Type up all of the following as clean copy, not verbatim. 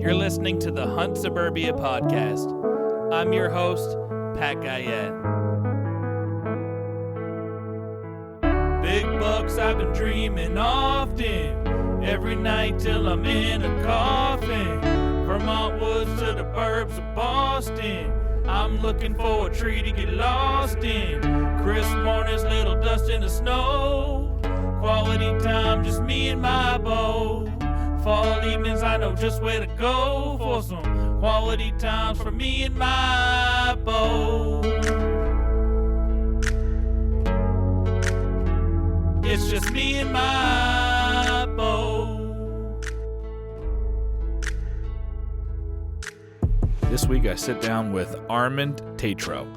You're listening to the Hunt Suburbia podcast. I'm your host, Pat Guyette. Big bucks I've been dreaming often, every night till I'm in a coffin. Vermont woods to the burbs of Boston, I'm looking for a tree to get lost in. Crisp mornings, little dust in the snow. Quality time, just me and my bow. Fall evenings, I know just where to go for some quality times for me and my bow. It's just me and my bow. This week I sit down with Armand Tetreault.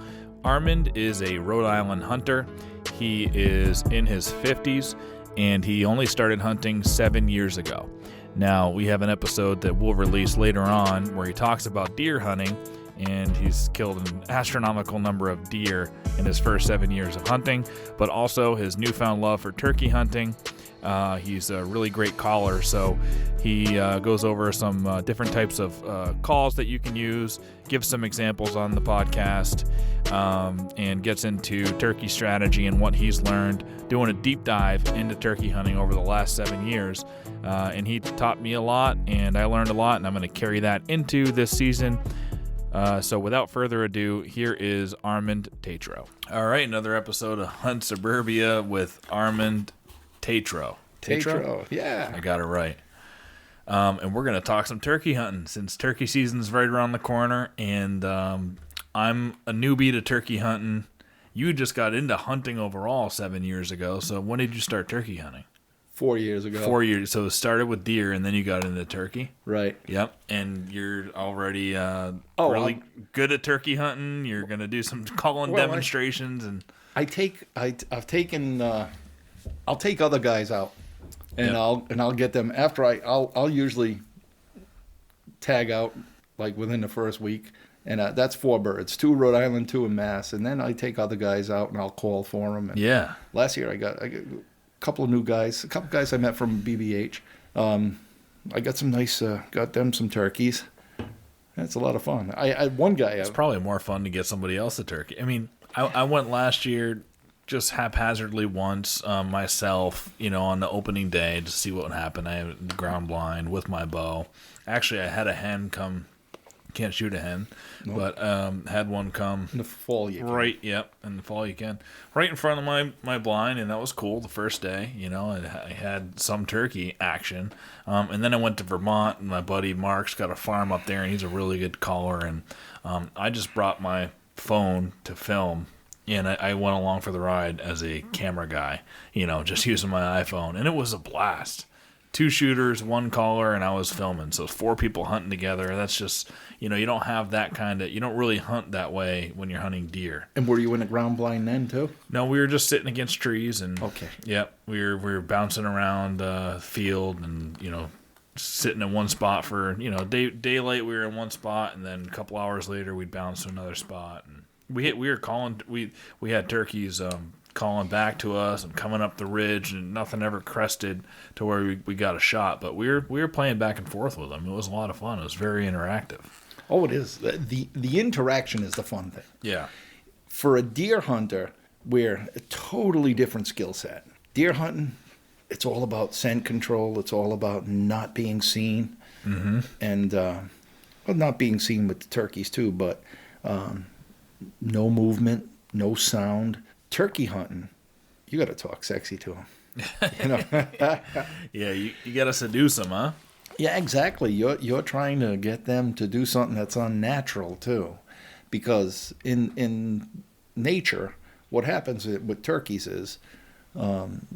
Armand is a Rhode Island hunter. He is in his 50s, and he only started hunting 7 years ago. Now, we have an episode that we'll release later on where he talks about deer hunting, and he's killed an astronomical number of deer in his first 7 years of hunting, but also his newfound love for turkey hunting. He's a really great caller, so he goes over some different types of calls that you can use, gives some examples on the podcast, and gets into turkey strategy and what he's learned, doing a deep dive into turkey hunting over the last 7 years. And he taught me a lot, and I learned a lot, and I'm going to carry that into this season. So without further ado, here is Armand Tetreault. All right, another episode of Hunt Suburbia with Armand Tetreault. Tetreault, yeah. I got it right. And we're going to talk some turkey hunting since turkey season's right around the corner, and I'm a newbie to turkey hunting. You just got into hunting overall 7 years ago, so when did you start turkey hunting? 4 years ago. 4 years. So it started with deer, and then you got into turkey. Right. Yep. And you're already really good at turkey hunting. You're going to do some calling demonstrations, and I'll take other guys out, and I'll get them after I'll usually tag out like within the first week, and that's 4 birds, 2 Rhode Island, 2 in Mass, and then I take other guys out and I'll call for them. And last year I got couple of new guys, a couple guys I met from BBH. I got some nice, got them some turkeys. That's a lot of fun. I one guy. It's probably more fun to get somebody else a turkey. I mean, I went last year just haphazardly once myself, on the opening day to see what would happen. I had the ground blind with my bow. Actually, I had a hen come. Can't shoot a hen, but had one come in the fall. You can. Right, yep, in the fall you can. Right in front of my blind, and that was cool. The first day, I had some turkey action, and then I went to Vermont, and my buddy Mark's got a farm up there, and he's a really good caller. And I just brought my phone to film, and I went along for the ride as a camera guy, just using my iPhone, and it was a blast. 2 shooters, 1 caller, and I was filming. So 4 people hunting together. That's just, you don't have that you don't really hunt that way when you're hunting deer. And were you in a ground blind then too? No, we were just sitting against trees, and okay. Yep, we were bouncing around the field, and sitting in one spot for daylight. We were in one spot, and then a couple hours later we'd bounce to another spot, and we were calling. We had turkeys calling back to us and coming up the ridge, and nothing ever crested to where we got a shot, but we were playing back and forth with them. It was a lot of fun. It was very interactive. Oh, it is. The interaction is the fun thing. Yeah. For a deer hunter, we're a totally different skill set. Deer hunting, it's all about scent control. It's all about not being seen, and not being seen with the turkeys too, but no movement, no sound. Turkey hunting, you got to talk sexy to them. Yeah, you got to seduce them, huh? Yeah, exactly. You're trying to get them to do something that's unnatural too, because in nature, what happens with turkeys is, when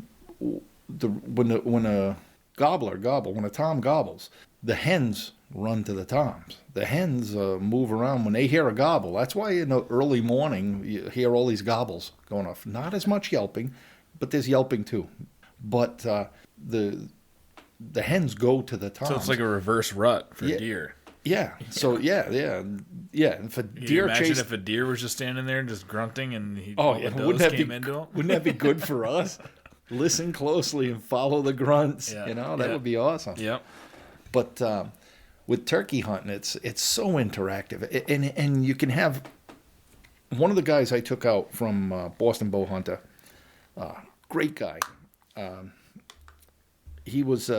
a tom gobbles, the hens run to the toms. The hens move around when they hear a gobble. That's why in the early morning you hear all these gobbles going off. Not as much yelping, but there's yelping too. But the hens go to the toms. So it's like a reverse rut for deer. Yeah. So yeah. If a deer imagine if a deer was just standing there just grunting and wouldn't that be good for us? Listen closely and follow the grunts. Yeah. That would be awesome. Yep. But with turkey hunting, it's so interactive, and you can have one of the guys I took out from Boston Bow Hunter, great guy. He's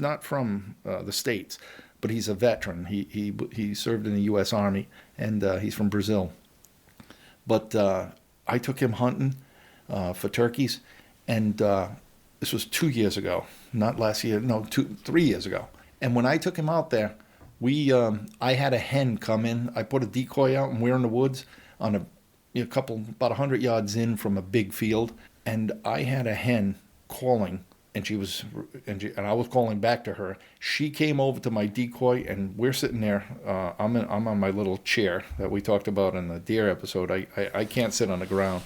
not from the States, but he's a veteran. He served in the U.S. Army, and he's from Brazil. But I took him hunting for turkeys, and this was 2 years ago, not last year. No, 3 years ago. And when I took him out there, I had a hen come in. I put a decoy out, and we're in the woods on about 100 yards in from a big field, and I had a hen calling. And I was calling back to her. She came over to my decoy, and we're sitting there. I'm on my little chair that we talked about in the deer episode. I can't sit on the ground.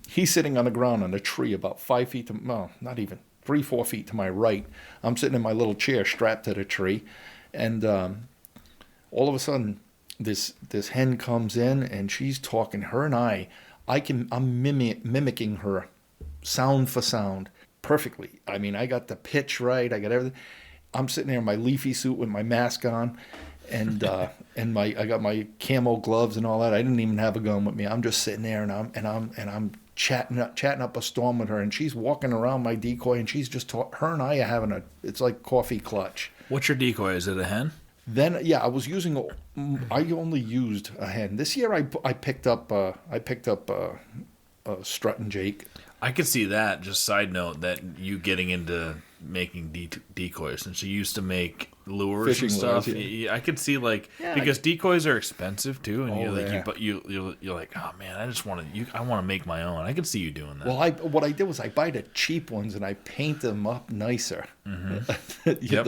He's sitting on the ground on a tree about 5 feet not even 3-4 feet to my right. I'm sitting in my little chair strapped to the tree, and all of a sudden, this hen comes in, and she's talking. Her and I'm mimicking her sound for sound perfectly. I mean, I got the pitch right. I got everything. I'm sitting there in my leafy suit with my mask on, and I got my camo gloves and all that. I didn't even have a gun with me. I'm just sitting there, and I'm chatting up a storm with her, and she's walking around my decoy, and she's just her and I are having it's like coffee clutch. What's your decoy? Is it a hen? Then I only used a hen. This year I picked up a Strut and Jake. I could see that. Just side note that you getting into making decoys, since you used to make lures Fishing and stuff. lures, yeah. I could see because decoys are expensive too, and you're like, oh man, I want to make my own. I could see you doing that. Well, what I did was I buy the cheap ones and I paint them up nicer. Mm-hmm. Yep.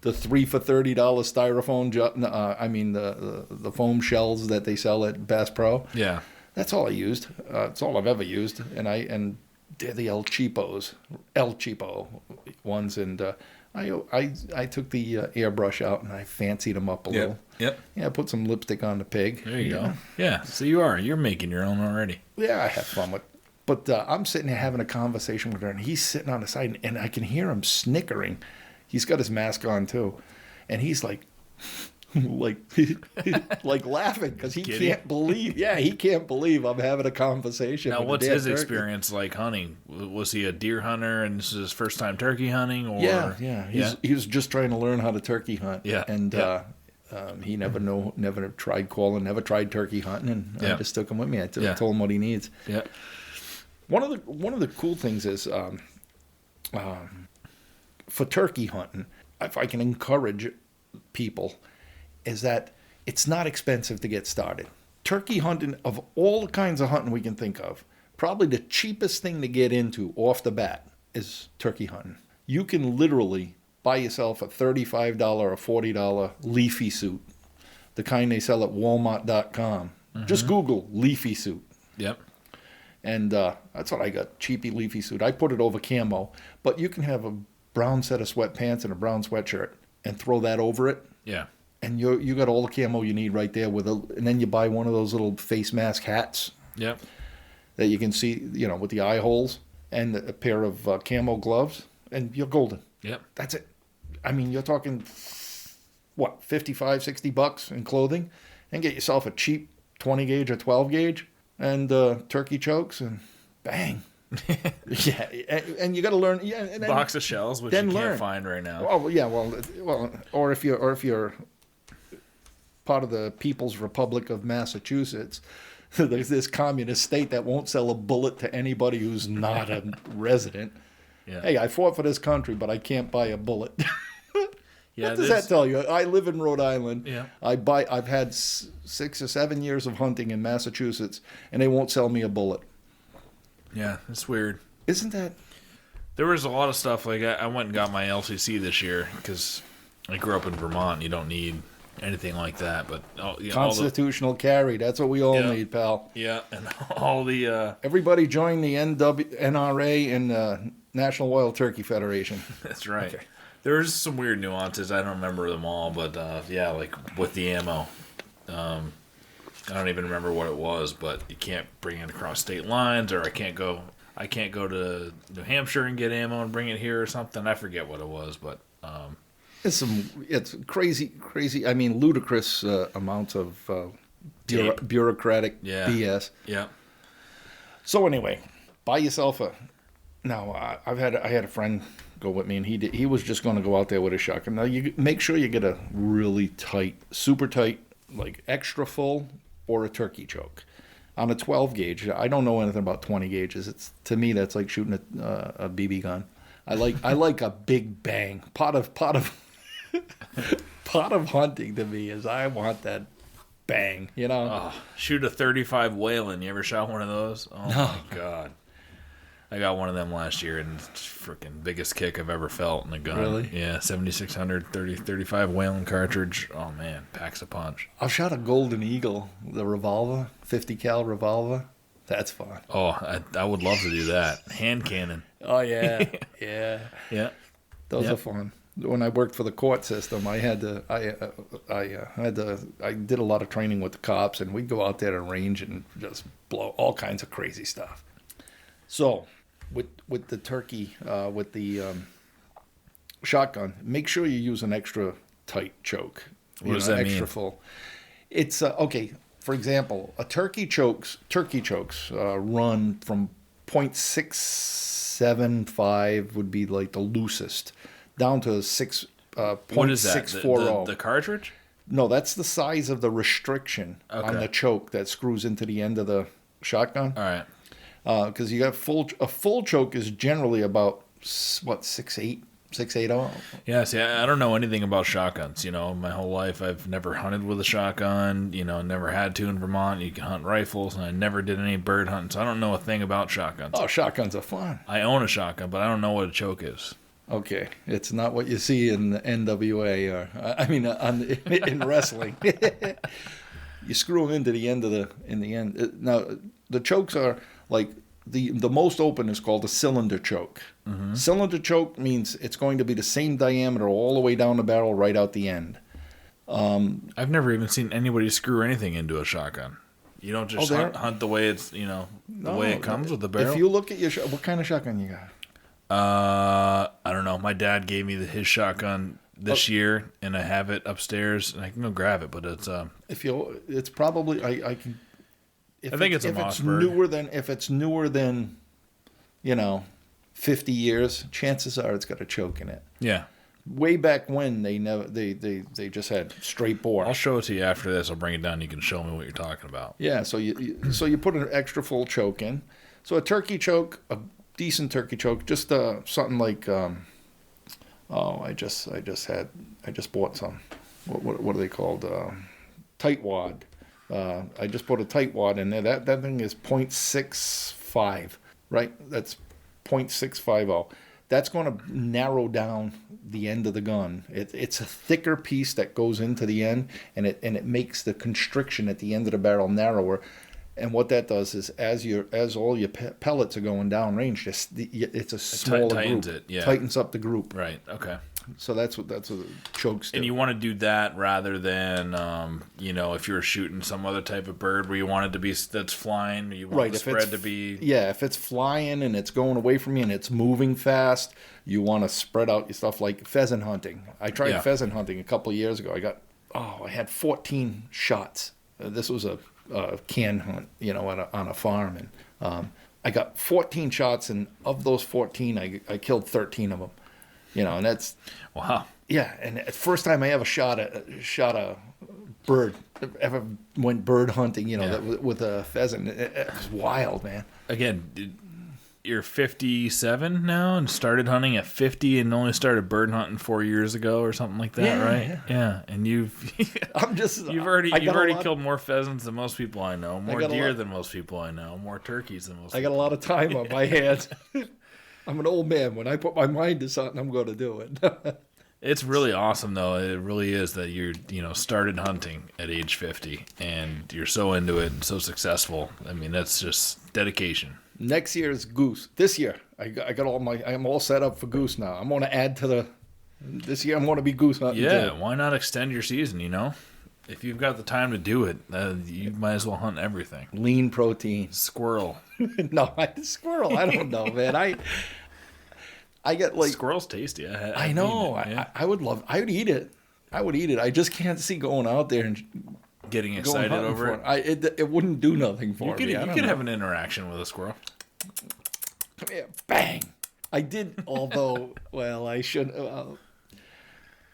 The 3 for $30 styrofoam. The foam shells that they sell at Bass Pro. Yeah. That's all I used. It's all I've ever used, and they're the El Cheapo ones. And I took the airbrush out and I fancied them up a little. Yep. Yeah, I put some lipstick on the pig. There you go. Yeah. So you're making your own already. Yeah, I have fun with. But I'm sitting there having a conversation with her, and he's sitting on the side, and I can hear him snickering. He's got his mask on too, and he's like laughing because he can't believe. Yeah, he can't believe I'm having a conversation. Now, with what's a his turkey. Experience like hunting? Was he a deer hunter, and this is his first time turkey hunting? Or He was just trying to learn how to turkey hunt. Yeah, and he never tried calling, never tried turkey hunting, and I just took him with me. I told him what he needs. Yeah. One of the cool things is for turkey hunting, if I can encourage people, is that it's not expensive to get started. Turkey hunting, of all the kinds of hunting we can think of, probably the cheapest thing to get into off the bat is turkey hunting. You can literally buy yourself a $35 or $40 leafy suit, the kind they sell at Walmart.com. Mm-hmm. Just Google leafy suit. Yep. And that's what I got, cheapy leafy suit. I put it over camo, but you can have a brown set of sweatpants and a brown sweatshirt and throw that over it. Yeah. And you got all the camo you need right there and then you buy one of those little face mask hats. Yep. That you can see, with the eye holes, and a pair of camo gloves, and you're golden. Yep. That's it. I mean, you're talking, what, $55, $60 in clothing, and get yourself a cheap 20 gauge or 12 gauge, and turkey chokes, and bang. Yeah, and you got to learn. Yeah, and then, box of shells, which you can't find right now. Oh yeah, well, or if you're part of the People's Republic of Massachusetts, there's this communist state that won't sell a bullet to anybody who's not a resident. Yeah. Hey, I fought for this country, but I can't buy a bullet. Yeah, what does that tell you? I live in Rhode Island. Yeah. I've had 6 or 7 years of hunting in Massachusetts, and they won't sell me a bullet. Yeah, it's weird. Isn't that? There was a lot of stuff, like I went and got my LCC this year because I grew up in Vermont. You don't need anything like that, but constitutional carry. That's what we all need, pal. Yeah, and all the everybody join the NRA and National Wild Turkey Federation. That's right. Okay. There's some weird nuances. I don't remember them all, but like with the ammo, I don't even remember what it was, but you can't bring it across state lines, or I can't go to New Hampshire and get ammo and bring it here or something. I forget what it was, but It's crazy. I mean, ludicrous amounts of bureaucratic BS. Yeah. So anyway, buy yourself a. Now I had a friend go with me, and he was just going to go out there with a shotgun. Now you make sure you get a really tight, super tight, like extra full, or a turkey choke. On a 12 gauge, I don't know anything about 20 gauges. To me that's like shooting a BB gun. I like a big bang. Part of hunting to me is I want that bang. Oh, shoot a 35 Whalen. You ever shot one of those? Oh no. My God. I got one of them last year, and it's freaking biggest kick I've ever felt in a gun. Really? Yeah, 7600 35 Whalen cartridge. Oh man, packs a punch. I've shot a Golden Eagle, the revolver, 50 cal revolver. That's fun. Oh, I would love to do that. Hand cannon. Oh yeah, yeah, yeah. Those are fun. When I worked for the court system, I did a lot of training with the cops, and we'd go out there to range and just blow all kinds of crazy stuff. So, with the turkey, with the shotgun, make sure you use an extra tight choke. What does that mean? Extra full. It's okay. For example, turkey chokes run from .675 would be like the loosest, down to What is that? .640. The cartridge? No, that's the size of the restriction on the choke that screws into the end of the shotgun. All right. Because you got a full choke is generally about 6.8. 6.80. Yeah, see, I don't know anything about shotguns. My whole life I've never hunted with a shotgun. Never had to in Vermont. You can hunt rifles, and I never did any bird hunting, so I don't know a thing about shotguns. Oh, shotguns are fun. I own a shotgun, but I don't know what a choke is. Okay, it's not what you see in the NWA or in wrestling. You screw them into the end in the end. Now the chokes are like the most open is called a cylinder choke. Mm-hmm. Cylinder choke means it's going to be the same diameter all the way down the barrel, right out the end. I've never even seen anybody screw anything into a shotgun. You don't just hunt the way it's the way it comes with the barrel. If you look at what kind of shotgun you got? I don't know. My dad gave me his shotgun this year, and I have it upstairs, and I can go grab it. But it's it's probably I can. I think it's a Mossberg. If it's newer than 50 years, chances are it's got a choke in it. Yeah. Way back when they just had straight bore. I'll show it to you after this. I'll bring it down. You can show me what you're talking about. Yeah. So you put an extra full choke in. So a turkey choke, a decent turkey choke, just something like I just bought some. What are they called? Tight wad. I just put a tight wad in there. That thing is .65, right? That's .650. That's going to narrow down the end of the gun. It's a thicker piece that goes into the end, and it makes the constriction at the end of the barrel narrower. And what that does is, as all your pellets are going down range, it's a smaller tightens group. It, yeah. Tightens up the group. Right. Okay. So that's what the chokes do. And you want to do that rather than, if you're shooting some other type of bird where you want it to be that's flying, you want the spread to be. Yeah, if it's flying and it's going away from you and it's moving fast, you want to spread out your stuff like pheasant hunting. I tried pheasant hunting a couple of years ago. I had 14 shots. This was a can hunt, on a farm, and I got 14 shots, and of those 14, I killed 13 of them. And that's wow. Yeah, and the first time I ever shot a bird, ever went bird hunting, with a pheasant. It was wild, man. Again, you're 57 now and started hunting at 50 and only started bird hunting 4 years ago or something like that, right? Yeah. And you've already killed more pheasants than most people I know, more deer than most people I know, more turkeys than most. I got a lot of time on my hands. I'm an old man. When I put my mind to something, I'm going to do it. It's really awesome, though. It really is that you're, started hunting at age 50 and you're so into it and so successful. I mean, that's just dedication. Next year is goose. This year, I'm all set up for goose now. I'm going to add to this year I'm going to be goose hunting. Yeah, why not extend your season, If you've got the time to do it, you might as well hunt everything. Lean protein. Squirrel. No, squirrel. I don't know, man. I get like squirrel's tasty. I know. I would love. I would eat it. I just can't see going out there and getting excited over it. It wouldn't do nothing for me. You could have an interaction with a squirrel. Come here, bang. I did, although, well, I should.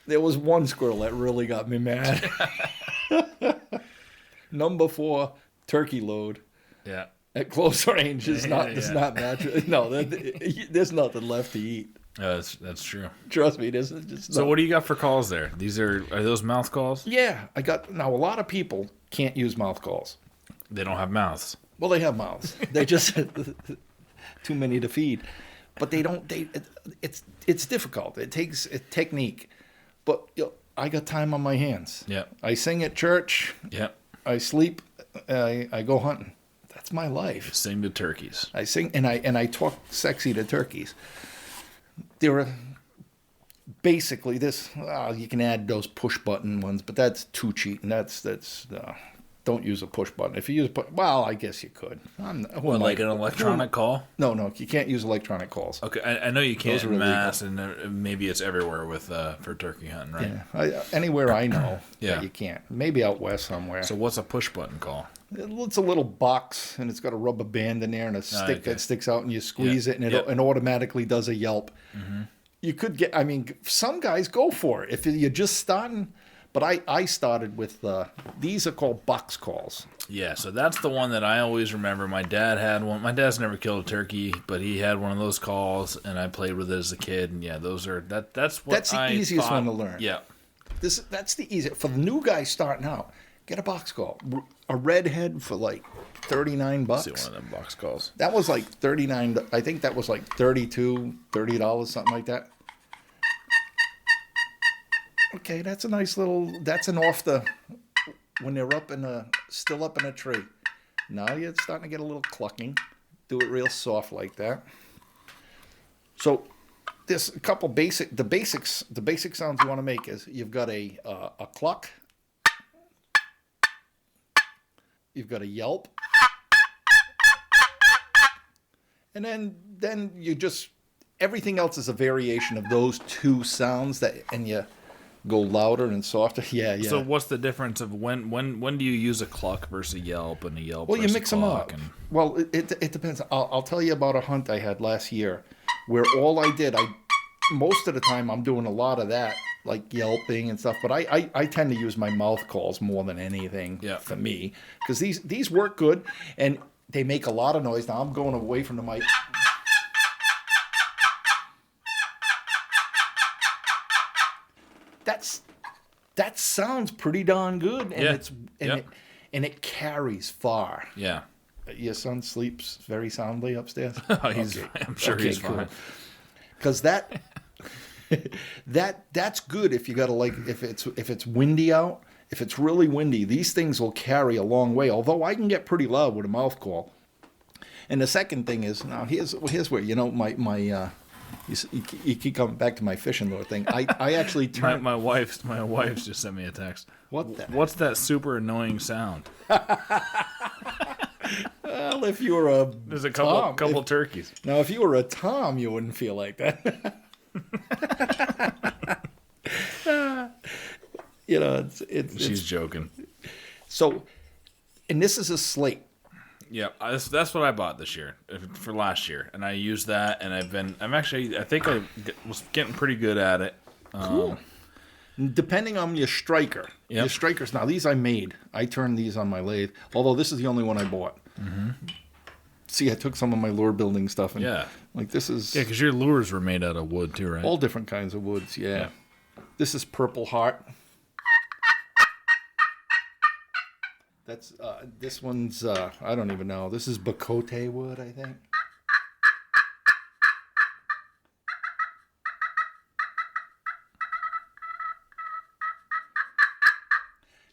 There was one squirrel that really got me mad. Number 4 turkey load. Yeah. At close range is not. It's not natural. No, there's nothing left to eat. That's true. Trust me, there's just. So what do you got for calls there? These are those mouth calls? Yeah, I got. Now a lot of people can't use mouth calls. They don't have mouths. Well, they have mouths. They just too many to feed, but they don't. It's difficult. It takes a technique, but I got time on my hands. Yeah. I sing at church. Yeah. I sleep. I go hunting. That's my life. Sing to turkeys. I sing and I talk sexy to turkeys. There are basically this. You can add those push button ones, but that's too cheating. That's don't use a push button. If you use I guess you could. Like an electronic call? No, you can't use electronic calls. Okay, I know you can't in mass, and maybe it's everywhere with for turkey hunting, right? Yeah, anywhere I know yeah. that you can't. Maybe out west somewhere. So what's a push button call? It's a little box, and it's got a rubber band in there and a stick that sticks out, and you squeeze it, and it automatically does a yelp. Mm-hmm. You could get. I mean, some guys go for it if you're just starting. But I started with these are called box calls. Yeah, so that's the one that I always remember. My dad had one. My dad's never killed a turkey, but he had one of those calls, and I played with it as a kid. And yeah, that's the easiest one to learn. Yeah, that's the easiest for the new guy starting out. Get a box call, a redhead for like $39. See one of them box calls. That was like $39. I think that was like $30, something like that. Okay, that's a nice little. That's an when they're still up in a tree. Now you're starting to get a little clucking. Do it real soft like that. So there's a couple the basic sounds you want to make is you've got a cluck. You've got a yelp. And then you just everything else is a variation of those two sounds and you go louder and softer. Yeah. So what's the difference of when do you use a cluck versus a yelp and a yelp? Well, you versus mix a them cluck up. Well, it depends. I'll tell you about a hunt I had last year where all I did, most of the time I'm doing a lot of that, like yelping and stuff, but I tend to use my mouth calls more than anything for me because these work good and they make a lot of noise. Now I'm going away from the mic. That sounds pretty darn good, and it carries far. Yeah. Your son sleeps very soundly upstairs. I'm sure he's fine. Because that's good if you got to if it's windy out. If it's really windy, these things will carry a long way. Although I can get pretty loud with a mouth call. And the second thing is now here's where my you keep coming back to my fishing lure thing. I actually turned my wife's just sent me a text. What's that super annoying sound? Well, if you were there's a couple turkeys. Now, if you were a tom, you wouldn't feel like that. It's she's joking. So, and this is a slate. Yeah, that's what I bought this year for last year, and I used that, and I think I was getting pretty good at it. Cool. Depending on your striker, your strikers. Now these I made. I turned these on my lathe. Although this is the only one I bought. Mm-hmm. See, I took some of my lure building stuff and this is because your lures were made out of wood too, right? All different kinds of woods. Yeah. This is Purple Heart. That's this one's I don't even know. This is Bacote wood, I think.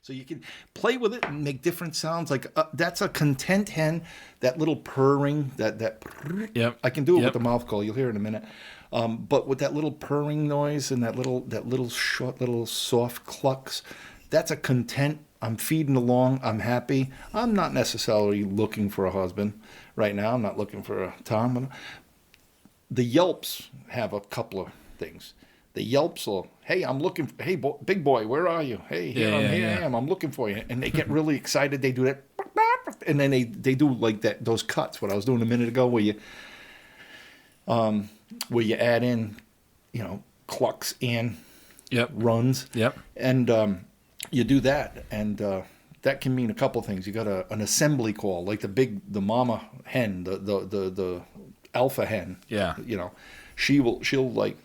So you can play with it and make different sounds. Like that's a content hen. That little purring, that. Yep. I can do it with the mouth call. You'll hear it in a minute. But with that little purring noise and that little short, little soft clucks, that's a content. I'm feeding along. I'm happy. I'm not necessarily looking for a husband right now. I'm not looking for a Tom. the Yelps have a couple of things. The Yelps will, hey, I'm looking, hey, big boy, where are you? Hey, here I am, I'm looking for you. And they get really excited. They do that. And then they do like that, those cuts, what I was doing a minute ago, where you add in, clucks and runs. Yep. And you do that. And that can mean a couple things. You got an assembly call, like the mama hen, the alpha hen. Yeah. She'll like,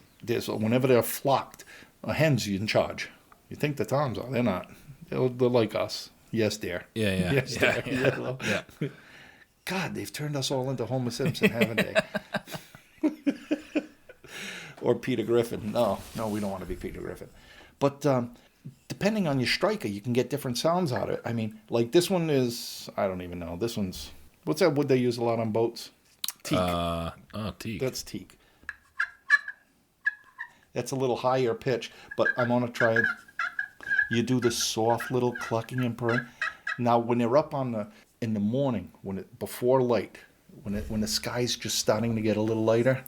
whenever they're flocked, hens you in charge. You think the toms are. They're not. They're like us. Yes, dear. Yeah. Yes, dear. Yeah. God, they've turned us all into Homer Simpson, haven't they? Or Peter Griffin. No, we don't want to be Peter Griffin. But depending on your striker, you can get different sounds out of it. I mean, like this one is, I don't even know. This one's, what's that wood they use a lot on boats? Teak. Teak. That's teak. That's a little higher pitch, but I'm going to try it. You do the soft little clucking and purring. Now, when they're up in the morning, before light, when the sky's just starting to get a little lighter,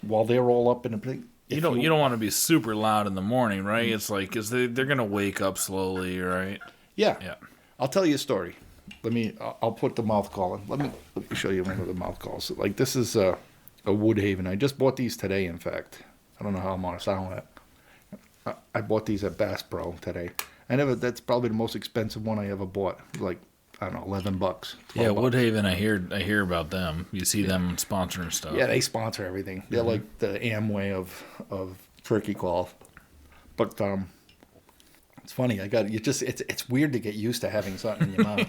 while they're all up in the you don't want to be super loud in the morning, right? It's like, because they're gonna wake up slowly, right? Yeah. I'll tell you a story. I'll put the mouth call in. Let me show you one of the mouth calls. Like this is a Woodhaven. I just bought these today. In fact, I don't know how I'm gonna sound that. I bought these at Bass Pro today. That's probably the most expensive one I ever bought. Like, I don't know, $11. Yeah, Woodhaven. I hear about them. You see them sponsoring stuff. Yeah, they sponsor everything. They're like the Amway of turkey call. But it's funny. It's weird to get used to having something in your mouth.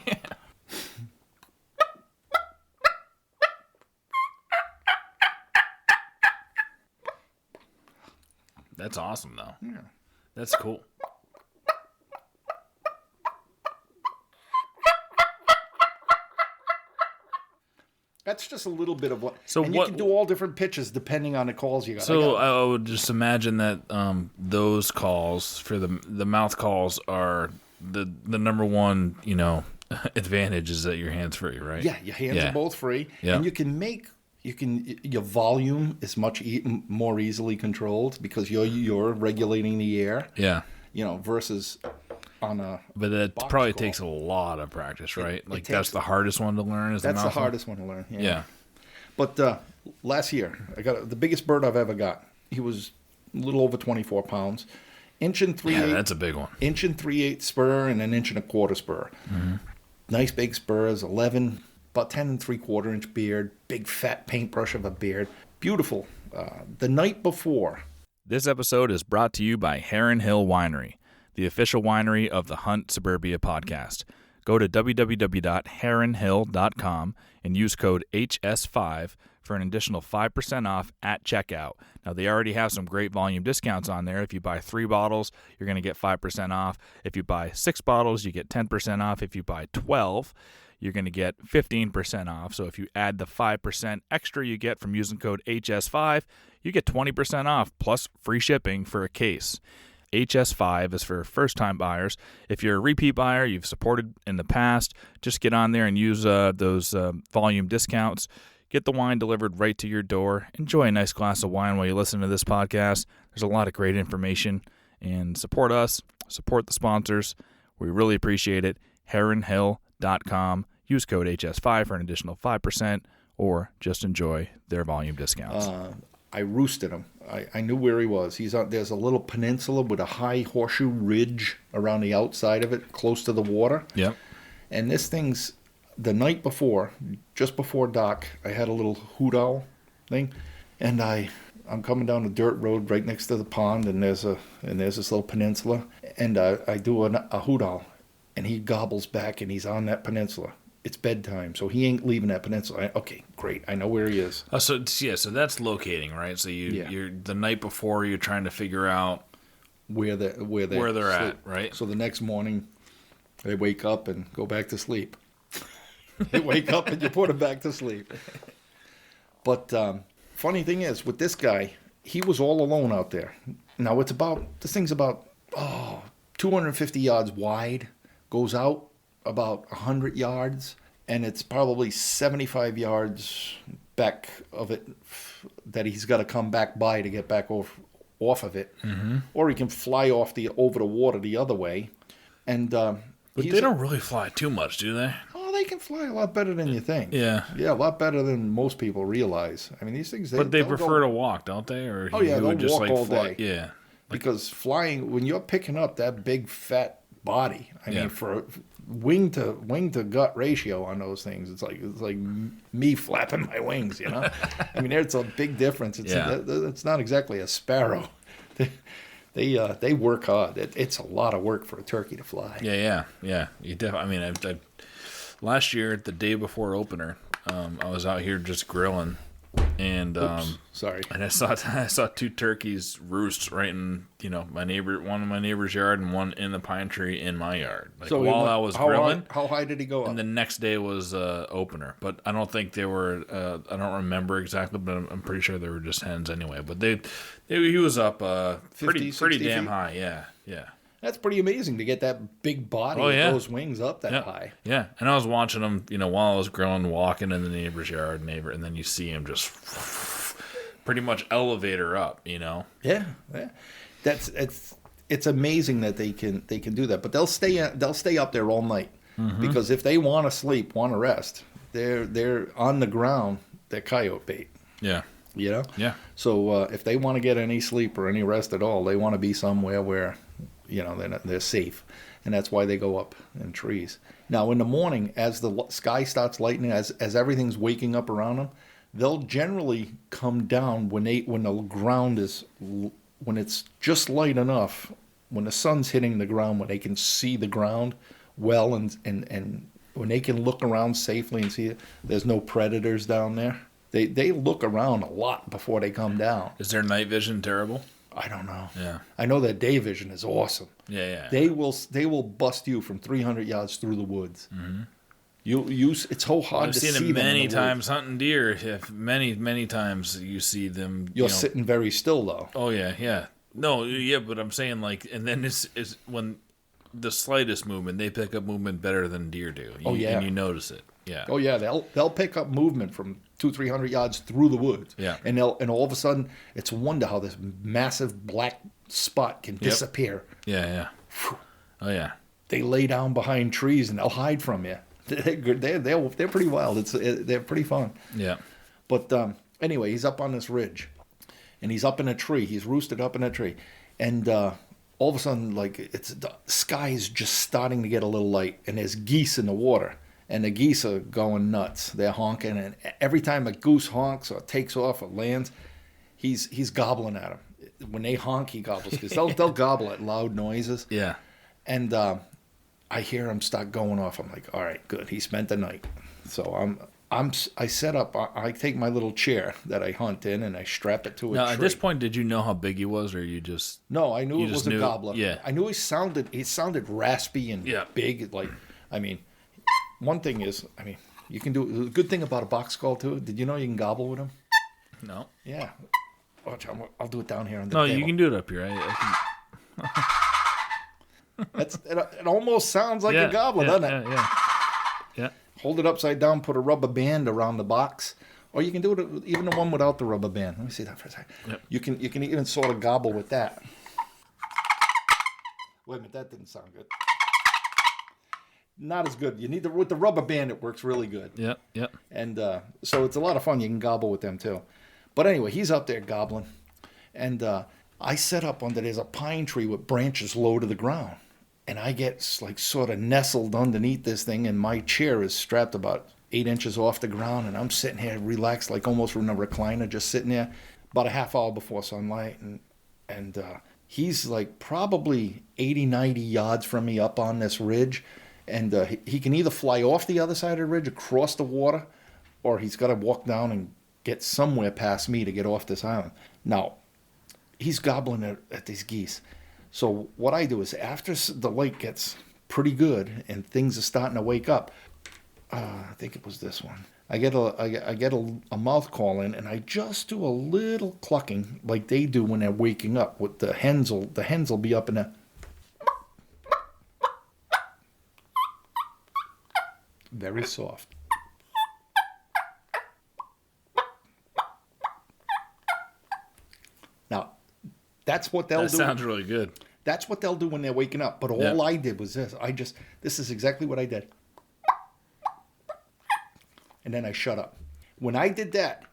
That's awesome, though. Yeah. That's cool. That's just a little bit of what. So you can do all different pitches depending on the calls you got. So I would just imagine that those calls for the mouth calls are the number one, advantage is that your hands free, right? Yeah, your hands are both free, and your volume is much more easily controlled because you're regulating the air. Yeah. Versus on a. But that probably takes a lot of practice, right? That's the hardest one to learn. That's the hardest one to learn. Yeah. But last year I got the biggest bird I've ever got. He was a little over 24 pounds, 1 3/8. Yeah, that's a big one. 1 3/8 spur and an 1 1/4 spur. Mm-hmm. Nice big spurs, 11. About 10 3/4 inch beard, big fat paintbrush of a beard. Beautiful. The night before. This episode is brought to you by Heron Hill Winery, the official winery of the Hunt Suburbia podcast. Go to www.heronhill.com and use code HS5 for an additional 5% off at checkout. Now, they already have some great volume discounts on there. If you buy 3 bottles, you're going to get 5% off. If you buy 6 bottles, you get 10% off. If you buy 12, you're going to get 15% off. So if you add the 5% extra you get from using code HS5, you get 20% off plus free shipping for a case. HS5 is for first-time buyers. If you're a repeat buyer, you've supported in the past, just get on there and use those volume discounts. Get the wine delivered right to your door. Enjoy a nice glass of wine while you listen to this podcast. There's a lot of great information. And support us. Support the sponsors. We really appreciate it. HeronHill.com. Use code HS5 for an additional 5%, or just enjoy their volume discounts. I roosted him. I knew where he was. There's a little peninsula with a high horseshoe ridge around the outside of it, close to the water. Yep. And this thing's, the night before, just before dark, I had a little hoot owl thing, and I'm coming down the dirt road right next to the pond, and there's this little peninsula, and I do a hoot owl, and he gobbles back, and he's on that peninsula. It's bedtime, so he ain't leaving that peninsula. Okay, great. I know where he is. So that's locating, right? So you're the night before you're trying to figure out where they're at, right? So the next morning, they wake up and go back to sleep. They wake up and you put them back to sleep. But funny thing is, with this guy, he was all alone out there. Now this thing's about 250 yards wide, goes out about 100 yards, and it's probably 75 yards back of it that he's got to come back by to get back off of it, or he can fly over the water the other way. And but they don't really fly too much, do they? Oh, they can fly a lot better than you think. Yeah, a lot better than most people realize. I mean, these things. But they prefer to walk, don't they? Or they'll just walk all fly? day. Yeah, because flying, when you're picking up that big fat body, I mean, for wing to gut ratio on those things, it's like me flapping my wings, you know. I mean, there's a big difference. It's not exactly a sparrow. They work hard. It's a lot of work for a turkey to fly. Yeah. You definitely. I mean, I last year, the day before opener, I was out here just grilling, and sorry, and I saw two turkeys roost right in one in my neighbor's yard and one in the pine tree in my yard. Like, so while I was grilling, how high did he go up? And the next day was opener, but I don't think they were. I don't remember exactly, but I'm pretty sure they were just hens anyway. But he was up 50, pretty damn feet? high. Yeah. That's pretty amazing to get that big body with those wings up that high. Yeah, and I was watching him, while I was grilling, walking in the neighbor's yard, and then you see him just pretty much elevator up, Yeah. It's amazing that they can do that, but they'll stay up there all night because if they want to sleep, want to rest, they're on the ground. They're coyote bait. Yeah. Yeah. So if they want to get any sleep or any rest at all, they want to be somewhere where they're safe, and that's why they go up in trees. Now in the morning, as the sky starts lightening, as everything's waking up around them, they'll generally come down when the ground is when it's just light enough, when the sun's hitting the ground, when they can see the ground well, and when they can look around safely and see it, there's no predators down there. They look around a lot before they come down. Is their night vision terrible? I don't know. Yeah. I know that day vision is awesome. Yeah. They will bust you from 300 yards through the woods. Mm-hmm. It's so hard to see them. I've seen them many times hunting deer. Many times you see them. You're sitting very still though. Oh yeah. No, yeah, but I'm saying and then it's when the slightest movement, they pick up movement better than deer do. And you notice it. Yeah. Oh yeah, they'll pick up movement from 200-300 yards through the woods. Yeah. And all of a sudden, it's a wonder how this massive black spot can disappear. Yeah. Oh yeah. They lay down behind trees and they'll hide from you. They're pretty wild. They're pretty fun. Yeah. But anyway, he's up on this ridge, and he's up in a tree. He's roosted up in a tree, and all of a sudden, the sky is just starting to get a little light, and there's geese in the water. And the geese are going nuts. They're honking, and every time a goose honks or takes off or lands, he's gobbling at them. When they honk, he gobbles because they'll gobble at loud noises. Yeah. And I hear him start going off. I'm like, all right, good. He spent the night. So I set up. I take my little chair that I hunt in, and I strap it to a tree. Now, at this point, did you know how big he was, or you just? No, I knew it was a gobbler. Yeah. I knew he sounded raspy and big. One thing is, you can do the good thing about a box call too. Did you know you can gobble with them? No. Yeah. Watch, I'll do it down here on the table. No, you can do it up here. It almost sounds like a gobbler, doesn't it? Yeah. Hold it upside down. Put a rubber band around the box, or you can do it even the one without the rubber band. Let me see that for a second. Yep. You can even sort of gobble with that. Wait a minute, that didn't sound good. Not as good. You need with the rubber band. It works really good. Yep. And so it's a lot of fun. You can gobble with them too. But anyway, he's up there gobbling, and I set up there's a pine tree with branches low to the ground, and I get sort of nestled underneath this thing, and my chair is strapped about 8 inches off the ground, and I'm sitting here relaxed, like almost in a recliner, just sitting there, about a half hour before sunlight, and he's probably 80, 90 yards from me up on this ridge. And he can either fly off the other side of the ridge, across the water, or he's got to walk down and get somewhere past me to get off this island. Now, he's gobbling at these geese. So what I do is after the light gets pretty good and things are starting to wake up, I think it was this one. I get a mouth call in, and I just do a little clucking like they do when they're waking up. With the hens will be up in the very soft. Now, that's what they'll do. That sounds really good. That's what they'll do when they're waking up. But all I did was this. This is exactly what I did. And then I shut up. When I did that,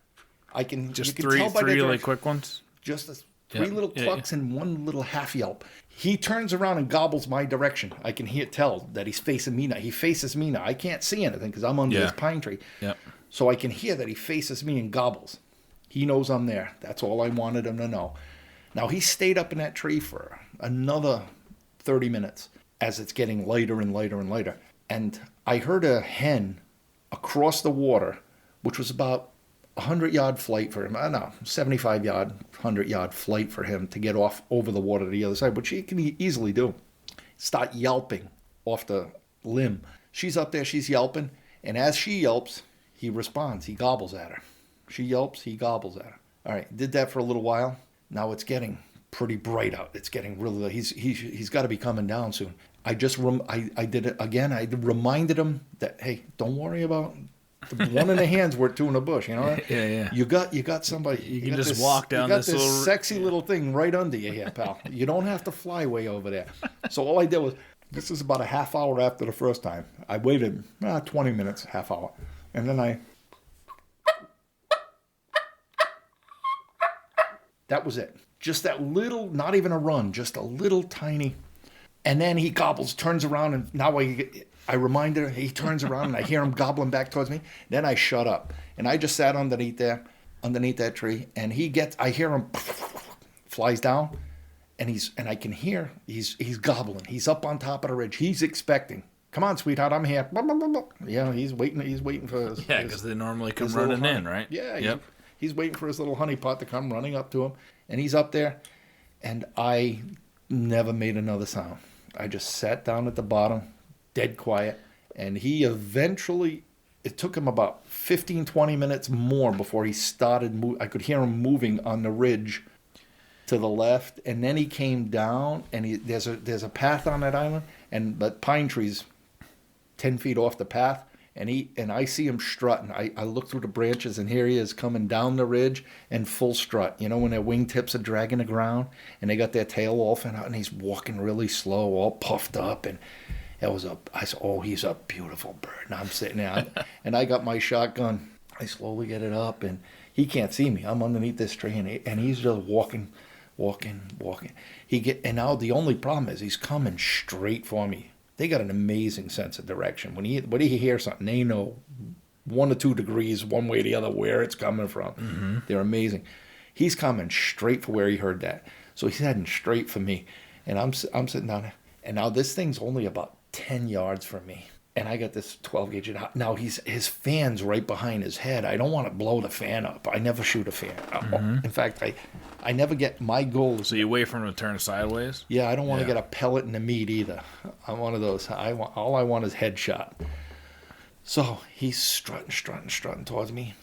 you can tell by three the really quick ones. Just three little clucks and one little half yelp. He turns around and gobbles my direction. I can tell that he's facing me now. He faces me now. I can't see anything because I'm under this pine tree. Yeah. So I can hear that he faces me and gobbles. He knows I'm there. That's all I wanted him to know. Now, he stayed up in that tree for another 30 minutes as it's getting lighter and lighter and lighter. And I heard a hen across the water, which was about 100-yard flight for him. I don't know, 75-yard, 100-yard flight for him to get off over the water to the other side, which he can easily do. Start yelping off the limb. She's up there, she's yelping, and as she yelps, he responds. He gobbles at her. She yelps, he gobbles at her. All right, did that for a little while. Now it's getting pretty bright out. It's getting really. He's got to be coming down soon. I did it again. I reminded him that, hey, don't worry about the one in the hand's worth two in the bush. You know. Yeah. You got somebody. You can just walk down this little sexy little thing right under you here, pal. You don't have to fly way over there. So all I did was, this is about a half hour after the first time. I waited 20 minutes, half hour, and then that was it. Just that little, not even a run, just a little tiny. And then he gobbles, turns around, and now I reminded him, he turns around, and I hear him gobbling back towards me. Then I shut up. And I just sat underneath that tree, and I hear him flies down, and I can hear he's gobbling. He's up on top of the ridge. He's expecting. Come on, sweetheart, I'm here. Yeah, he's waiting for his. Yeah, because they normally come running in, right? Yeah. Yep. He's waiting for his little honey pot to come running up to him, and he's up there, and I never made another sound. I just sat down at the bottom, dead quiet, and he eventually, it took him about 15, 20 minutes more before he started I could hear him moving on the ridge to the left, and then he came down, and there's a path on that island, and the pine trees 10 feet off the path. And I see him strutting. I look through the branches, and here he is coming down the ridge in full strut. You know, when their wingtips are dragging the ground, and they got their tail all fin out, and he's walking really slow, all puffed up. And I said, oh, he's a beautiful bird. And I'm sitting there, and I got my shotgun. I slowly get it up, and he can't see me. I'm underneath this tree, and he's just walking. And now the only problem is he's coming straight for me. They got an amazing sense of direction. When he hears something, they know 1 or 2 degrees, one way or the other, where it's coming from. Mm-hmm. They're amazing. He's coming straight for where he heard that. So he's heading straight for me. And I'm sitting down there. And now this thing's only about 10 yards from me. And I got this 12 gauge. Now his fan's right behind his head. I don't want to blow the fan up. I never shoot a fan. Mm-hmm. In fact, I never get my goal. So you wait for him to turn sideways? Yeah, I don't want to get a pellet in the meat either. I'm one of those. All I want is headshot. So he's strutting towards me,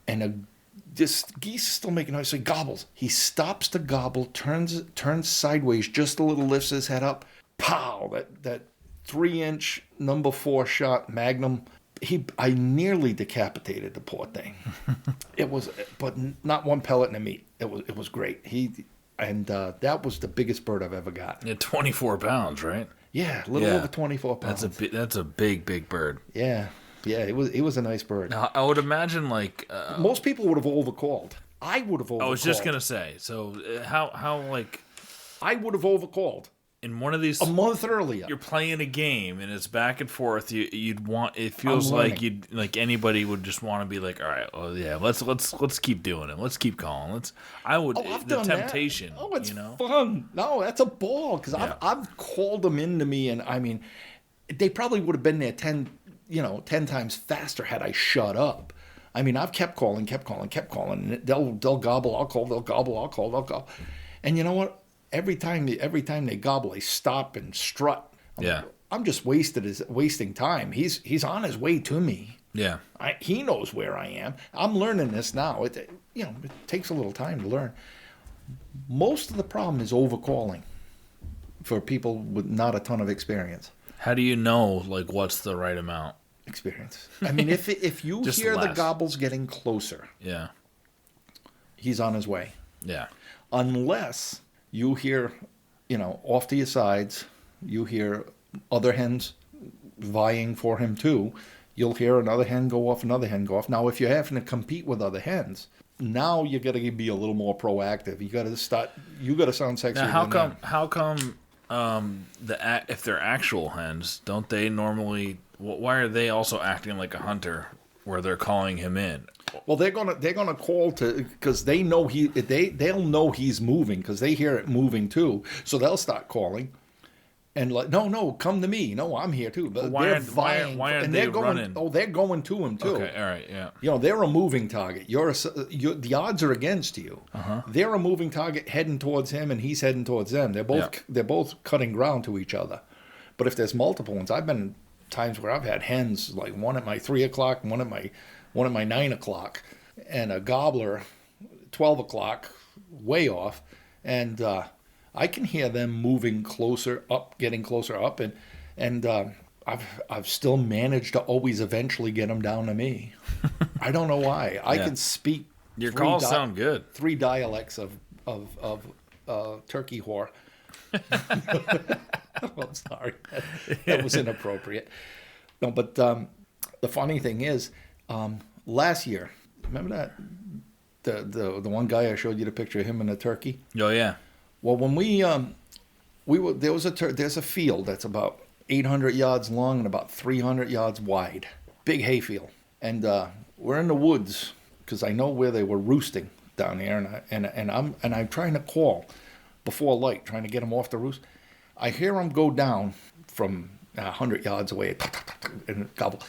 and this geese is still making noise. So he gobbles. He stops to gobble, turns sideways just a little, lifts his head up. Pow! That 3-inch number 4 shot Magnum. I nearly decapitated the poor thing. But not one pellet in the meat. It was great. That was the biggest bird I've ever got. Yeah, 24 pounds, right? Yeah, a little over 24 pounds. That's a big bird. Yeah, it was a nice bird. Now, I would imagine most people would have overcalled. I would have overcalled. I was just gonna say. So how I would have overcalled. In one of these, a month earlier, you're playing a game and it's back and forth. You'd want. It feels like anybody would just want to be like, all right, well, yeah, let's keep doing it. Let's keep calling. The temptation. That. Oh, it's fun. No, that's a ball because I've called them into me, and I mean, they probably would have been there 10 times faster had I shut up. I mean, I've kept calling. And they'll gobble. I'll call. They'll gobble. I'll call. They'll gobble. And you know what? Every time they gobble, they stop and strut. I'm just wasting time. He's on his way to me. Yeah. He knows where I am. I'm learning this now. It takes a little time to learn. Most of the problem is overcalling for people with not a ton of experience. How do you know what's the right amount? Experience. I mean, if you hear the gobbles getting closer, yeah, he's on his way. Yeah. Unless you hear, off to your sides, you hear other hens vying for him too. You'll hear another hen go off, another hen go off. Now, if you're having to compete with other hens, now you got to be a little more proactive. You got to sound sexier. Now, how come if they're actual hens, don't they normally? Why are they also acting like a hunter, where they're calling him in? Well, they're gonna call because they'll know he's moving because they hear it moving too. So they'll start calling, and like, no, come to me. No, I'm here too. Why are they running? Oh, they're going to him too. Okay, all right, yeah. They're a moving target. The odds are against you. Uh-huh. They're a moving target heading towards him, and he's heading towards them. They're both cutting ground to each other. But if there's multiple ones, I've been times where I've had hens like one at my 3 o'clock, one at my 9 o'clock, and a gobbler 12 o'clock, way off, and I can hear them moving closer up, getting closer up, and I've still managed to always eventually get them down to me. I don't know why. I can speak. Your calls sound good. 3 dialects of turkey whore. I'm sorry, that was inappropriate. No, but the funny thing is, last year, remember that the one guy I showed you the picture of him and a turkey? Oh yeah. Well, when there's a field that's about 800 yards long and about 300 yards wide, big hayfield, and we're in the woods because I know where they were roosting down there, and I'm trying to call before light, trying to get them off the roost. I hear them go down from 100 yards away and gobble,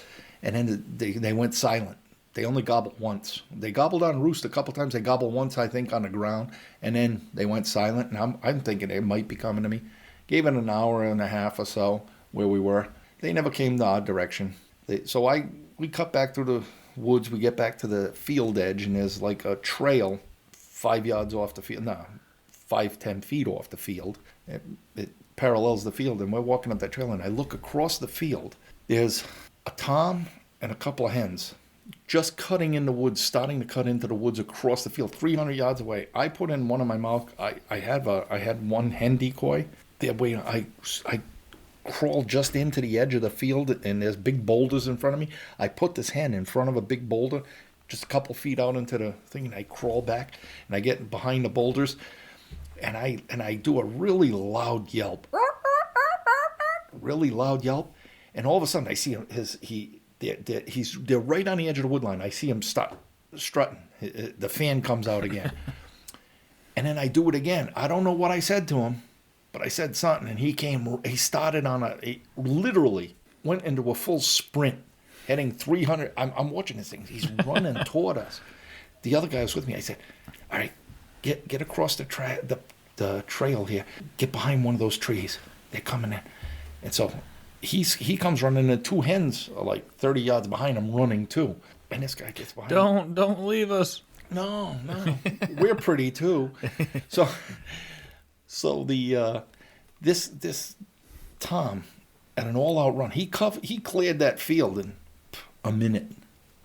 and then they went silent. They only gobbled once. They gobbled on roost a couple times. They gobbled once, I think, on the ground, and then they went silent. And I'm thinking they might be coming to me. Gave it an hour and a half or so where we were. They never came the odd direction. We cut back through the woods. We get back to the field edge, and there's like a trail 5 yards off the field. No, 5-10 feet off the field. It parallels the field, and we're walking up that trail, and I look across the field. There's a tom and a couple of hens just cutting in the woods, starting to cut into the woods across the field, 300 yards away. I put in one of my mouth. I had one hen decoy. That way, I crawled just into the edge of the field, and there's big boulders in front of me. I put this hen in front of a big boulder, just a couple feet out into the thing, and I crawl back, and I get behind the boulders, and I do a really loud yelp, and all of a sudden I see they're right on the edge of the wood line. I see him start strutting. The fan comes out again. And then I do it again. I don't know what I said to him, but I said something, and he started on he literally went into a full sprint, heading 300. I'm watching this thing. He's running toward us. The other guy was with me. I said, all right, get across the trail here. Get behind one of those trees. They're coming in. And so he comes running, and 2 hens are like 30 yards behind him running too. And this guy gets behind him. Don't leave us. No. We're pretty too. So the this Tom at an all-out run, he cleared that field in a minute,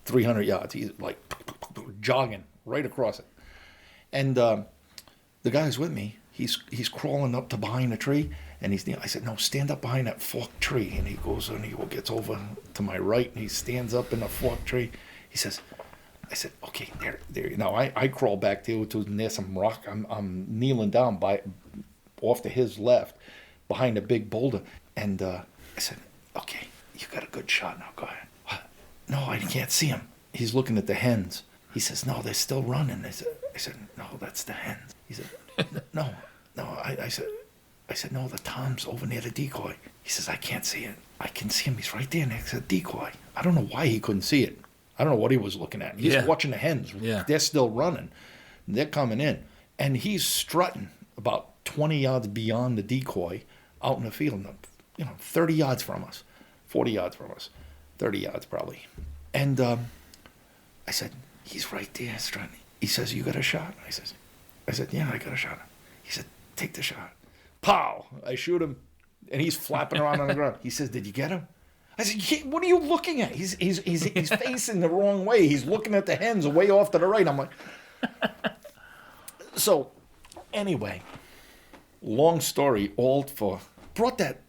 300 yards. He's like jogging right across it. And the guy's with me. He's crawling up to behind a tree, and I said, no, stand up behind that forked tree. And he goes and he gets over to my right, and he stands up in the forked tree. He says, I said, okay, there. Now I crawl back to near some rock. I'm kneeling down off to his left, behind a big boulder, and I said, okay, you got a good shot now. Go ahead. What? No, I can't see him. He's looking at the hens. He says, no, they're still running. I said, no, that's the hens. He said, no. I said, no, the Tom's over near the decoy. He says, I can't see it. I can see him. He's right there next to the decoy. I don't know why he couldn't see it. I don't know what he was looking at. He's watching the hens. Yeah. They're still running. They're coming in. And he's strutting about 20 yards beyond the decoy out in the field, 30 yards from us, 40 yards from us, 30 yards probably. And I said, he's right there strutting. He says, you got a shot? I said, yeah, I got a shot. He said, take the shot. Pow! I shoot him, and he's flapping around on the ground. He says, did you get him? I said, what are you looking at? He's facing the wrong way. He's looking at the hens way off to the right. I'm like, So, anyway, long story, brought that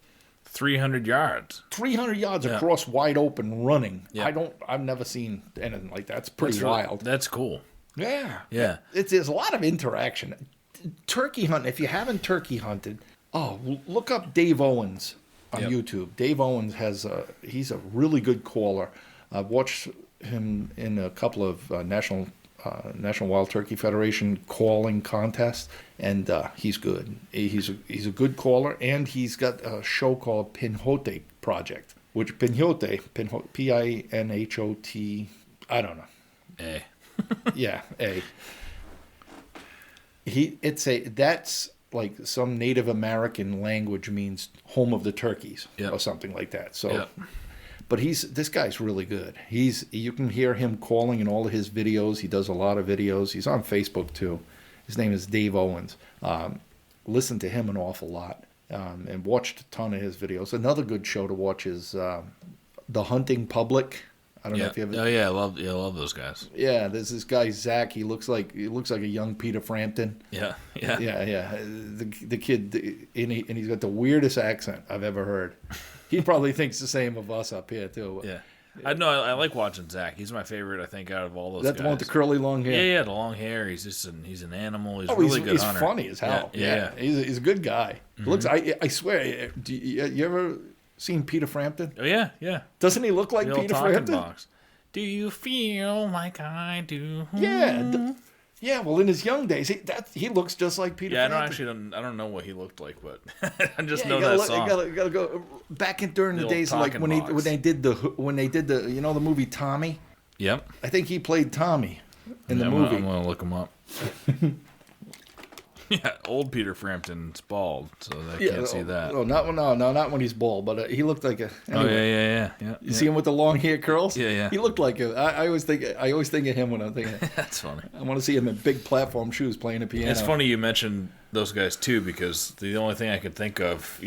300 yards. 300 yards across wide open running. Yeah. I've never seen anything like that. It's pretty wild. That's cool. Yeah. Yeah. There's a lot of interaction. Turkey hunting, if you haven't turkey hunted, look up Dave Owens on YouTube. Dave Owens he's a really good caller. I've watched him in a couple of National Wild Turkey Federation calling contests, and he's good. He's a good caller, and he's got a show called Pinhote Project, which Pinhote, Pinhot, I don't know. Yeah, that's like some Native American language means home of the turkeys or something like that. So, but this guy's really good. You can hear him calling in all of his videos. He does a lot of videos. He's on Facebook too. His name is Dave Owens. Listen to him an awful lot and watched a ton of his videos. Another good show to watch is The Hunting Public. I don't know if you ever. Oh yeah, I love those guys. Yeah, there's this guy Zach. He looks like a young Peter Frampton. Yeah. The kid, and he's got the weirdest accent I've ever heard. He probably thinks the same of us up here too. Yeah. I know. I like watching Zach. He's my favorite, I think, out of all those guys. That's the one with the curly long hair. Yeah, the long hair. He's an animal. He's a really good hunter. He's funny as hell. Yeah. He's a good guy. Mm-hmm. Looks. I swear. You ever seen Peter Frampton? Oh yeah. Doesn't he look like Peter Frampton? Box. Do you feel like I do? Yeah. Yeah, well, in his young days, he looks just like Peter Frampton. I don't know what he looked like, but I just know that song. You gotta go back during the days like when they did the the movie Tommy. Yep. I think he played Tommy in the movie. I'm gonna look him up. Yeah, old Peter Frampton's bald, so I can't see that. Oh, not when he's bald, but he looked like a. Anyway. Oh yeah. You see him with the long hair curls? Yeah. He looked like a. I always think of him when I'm thinking. That's funny. I want to see him in big platform shoes playing a piano. It's funny you mentioned those guys too, because the only thing I could think of,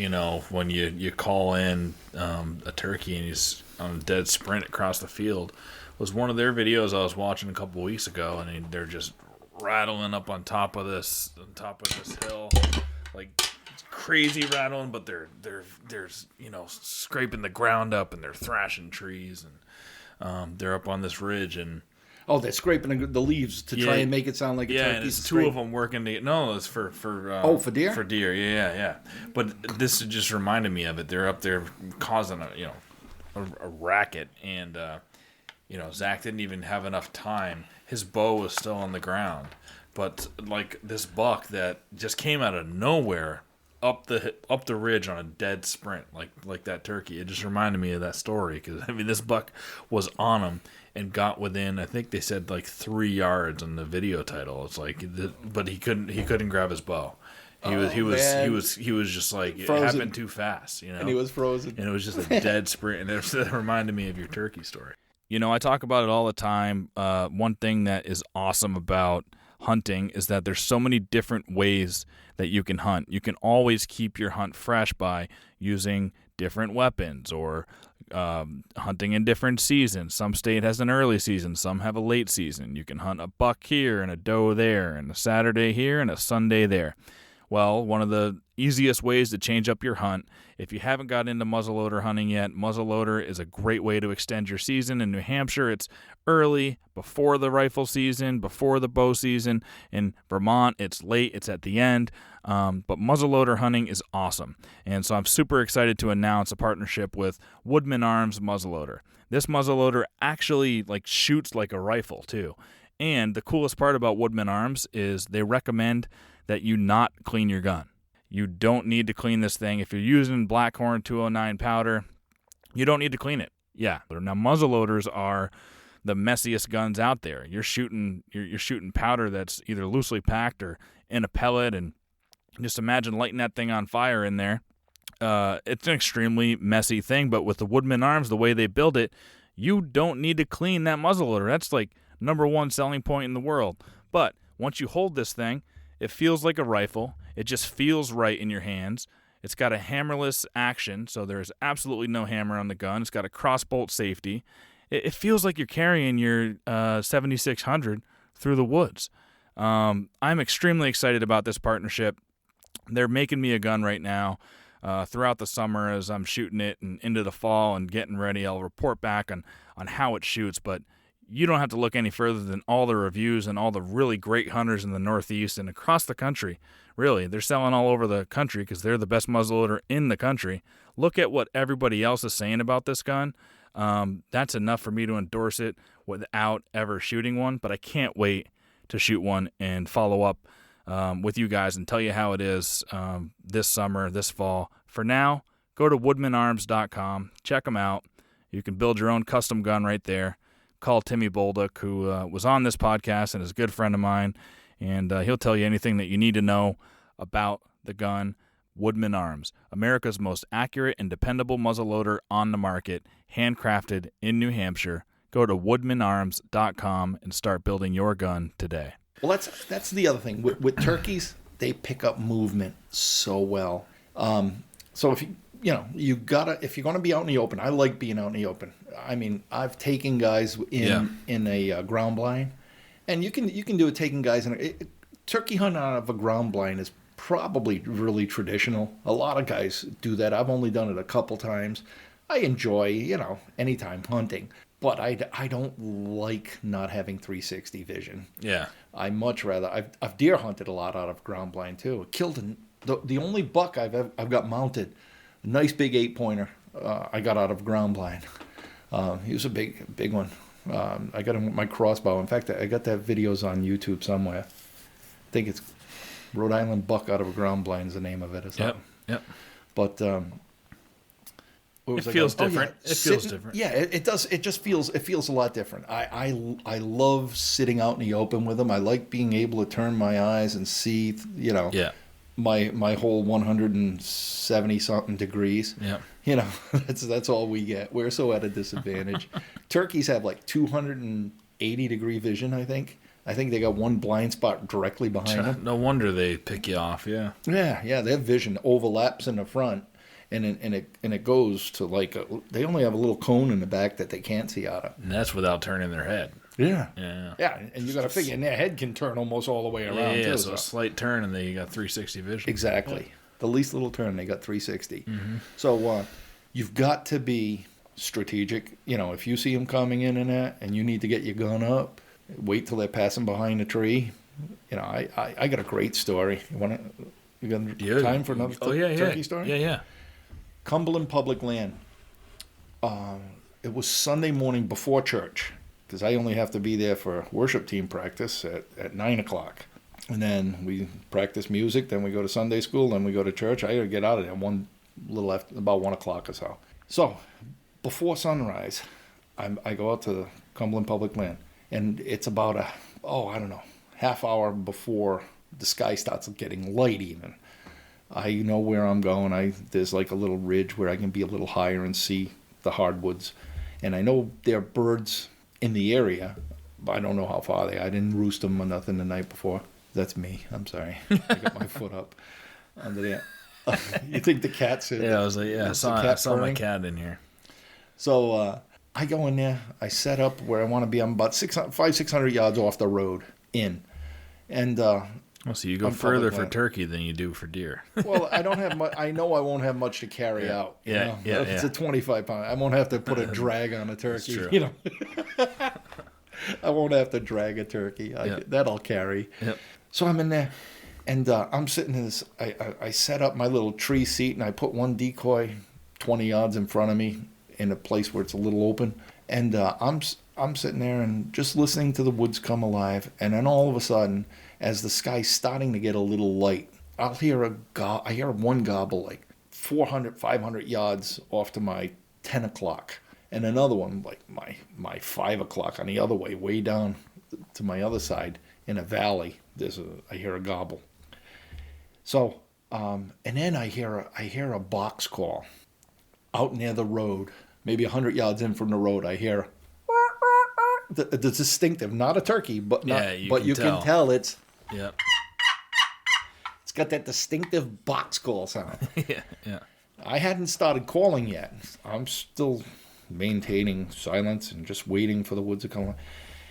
when you call in a turkey and he's on a dead sprint across the field, was one of their videos I was watching a couple weeks ago, and they're just rattling up on top of this hill, like crazy rattling, but they're scraping the ground up, and they're thrashing trees, and they're up on this ridge, and they're scraping the leaves to try and make it sound like a turkey. And it's two of them working it's for for deer. For deer, yeah. But this just reminded me of it. They're up there causing a racket, and Zach didn't even have enough time. His bow was still on the ground, but like this buck that just came out of nowhere up the ridge on a dead sprint, like that turkey. It just reminded me of that story, because this buck was on him and got within, I think they said like 3 yards on the video title. It's like, but he couldn't grab his bow. He was just like, frozen. It happened too fast, And he was frozen. And it was just a dead sprint, and that reminded me of your turkey story. I talk about it all the time. One thing that is awesome about hunting is that there's so many different ways that you can hunt. You can always keep your hunt fresh by using different weapons, or hunting in different seasons. Some state has an early season, some have a late season. You can hunt a buck here and a doe there, and a Saturday here and a Sunday there. Well, one of the easiest ways to change up your hunt, if you haven't got into muzzleloader hunting yet, muzzleloader is a great way to extend your season. In New Hampshire, it's early, before the rifle season, before the bow season. In Vermont, it's late, it's at the end. But muzzleloader hunting is awesome. And so I'm super excited to announce a partnership with Woodman Arms muzzleloader. This muzzleloader actually shoots like a rifle too. And the coolest part about Woodman Arms is they recommend that you not clean your gun. You don't need to clean this thing. If you're using Blackhorn 209 powder, you don't need to clean it. Yeah. Now muzzleloaders are the messiest guns out there. You're shooting powder that's either loosely packed or in a pellet, and just imagine lighting that thing on fire in there. It's an extremely messy thing, but with the Woodman Arms, the way they build it, you don't need to clean that muzzleloader. That's like number one selling point in the world. But once you hold this thing, it feels like a rifle. It just feels right in your hands. It's got a hammerless action, so there's absolutely no hammer on the gun. It's got a crossbolt safety. It feels like you're carrying your 7600 through the woods. I'm extremely excited about this partnership. They're making me a gun right now. Throughout the summer as I'm shooting it and into the fall and getting ready, I'll report back on how it shoots. But you don't have to look any further than all the reviews and all the really great hunters in the Northeast and across the country. Really, they're selling all over the country because they're the best muzzleloader in the country. Look at what everybody else is saying about this gun. That's enough for me to endorse it without ever shooting one. But I can't wait to shoot one and follow up with you guys and tell you how it is this summer, this fall. For now, go to woodmanarms.com. Check them out. You can build your own custom gun right there. Call Timmy Bolduc, who was on this podcast and is a good friend of mine, and he'll tell you anything that you need to know about the gun. Woodman Arms, America's most accurate and dependable muzzleloader on the market, handcrafted in New Hampshire. Go to woodmanarms.com and start building your gun today. Well, that's the other thing. With turkeys, they pick up movement so well. So if if you're going to be out in the open, I like being out in the open. I mean, I've taken guys in a ground blind, and you can do it taking guys in turkey hunting out of a ground blind is probably really traditional. A lot of guys do that. I've only done it a couple times. I enjoy, anytime hunting. But I don't like not having 360 vision. Yeah. I much rather. I've deer hunted a lot out of ground blind too. Killed the only buck I've got mounted, a nice big 8-pointer. I got out of ground blind. He was a big one. I got him with my crossbow. In fact, I got that videos on YouTube somewhere. I think it's Rhode Island buck out of a ground blind is the name of it or something. Yep. But it feels different. It feels different. Yeah, it does. It feels a lot different. I love sitting out in the open with them. I like being able to turn my eyes and see, my whole 170 something degrees. Yeah. That's all we get. We're so at a disadvantage. Turkeys have like 280 degree vision, I think. I think they got one blind spot directly behind them. No wonder they pick you off, yeah. Yeah, their vision overlaps in the front. And it goes to they only have a little cone in the back that they can't see out of. And that's without turning their head. Yeah. And you got to figure, and their head can turn almost all the way around too. So a slight turn, and then you got 360 vision. Exactly. Yeah. The least little turn, they got 360. Mm-hmm. So you've got to be strategic. If you see them coming in and you need to get your gun up, wait till they're passing behind a tree. I got a great story. You got time for another turkey story? Yeah. Cumberland Public Land. It was Sunday morning before church, because I only have to be there for worship team practice at 9 o'clock. And then we practice music, then we go to Sunday school, then we go to church. I got to get out of there about 1 o'clock or so. So before sunrise, I go out to the Cumberland Public Land, and it's about half hour before the sky starts getting light even. I know where I'm going. There's like a little ridge where I can be a little higher and see the hardwoods. And I know there are birds in the area, but I don't know how far they are. I didn't roost them or nothing the night before. That's me. I'm sorry. I got my foot up under there. You think the cat's in? Yeah, I was like, I saw my cat in here. So I go in there. I set up where I want to be. I'm about 600 yards off the road in. And so you go further for turkey than you do for deer. Well, I don't have much. I know I won't have much to carry out. Yeah. It's a 25-pound. I won't have to put a drag on a turkey. That's true. I won't have to drag a turkey. That I'll carry. Yep. So I'm in there, and I'm sitting in this. I set up my little tree seat, and I put one decoy 20 yards in front of me in a place where it's a little open, and I'm sitting there and just listening to the woods come alive, and then all of a sudden, as the sky's starting to get a little light, I hear one gobble like 400, 500 yards off to my 10 o'clock, and another one like my 5 o'clock on the other way down to my other side in a valley. I hear a gobble. So, and then I hear a box call out near the road, maybe 100 yards in from the road. I hear the distinctive, not a turkey, but you can tell it's. Yep. It's got that distinctive box call sound. Yeah. I hadn't started calling yet. I'm still maintaining silence and just waiting for the woods to come on.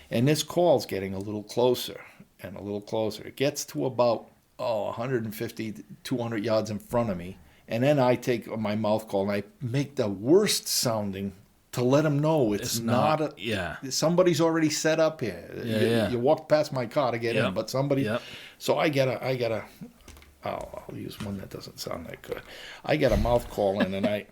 And this call's getting a little closer. and a little closer. It gets to about 150, 200 yards in front of me. And then I take my mouth call and I make the worst sounding to let them know it's not a, somebody's already set up here. You walked past my car to get in, but somebody. So I get a. I'll use one that doesn't sound that good. I get a mouth call in, and I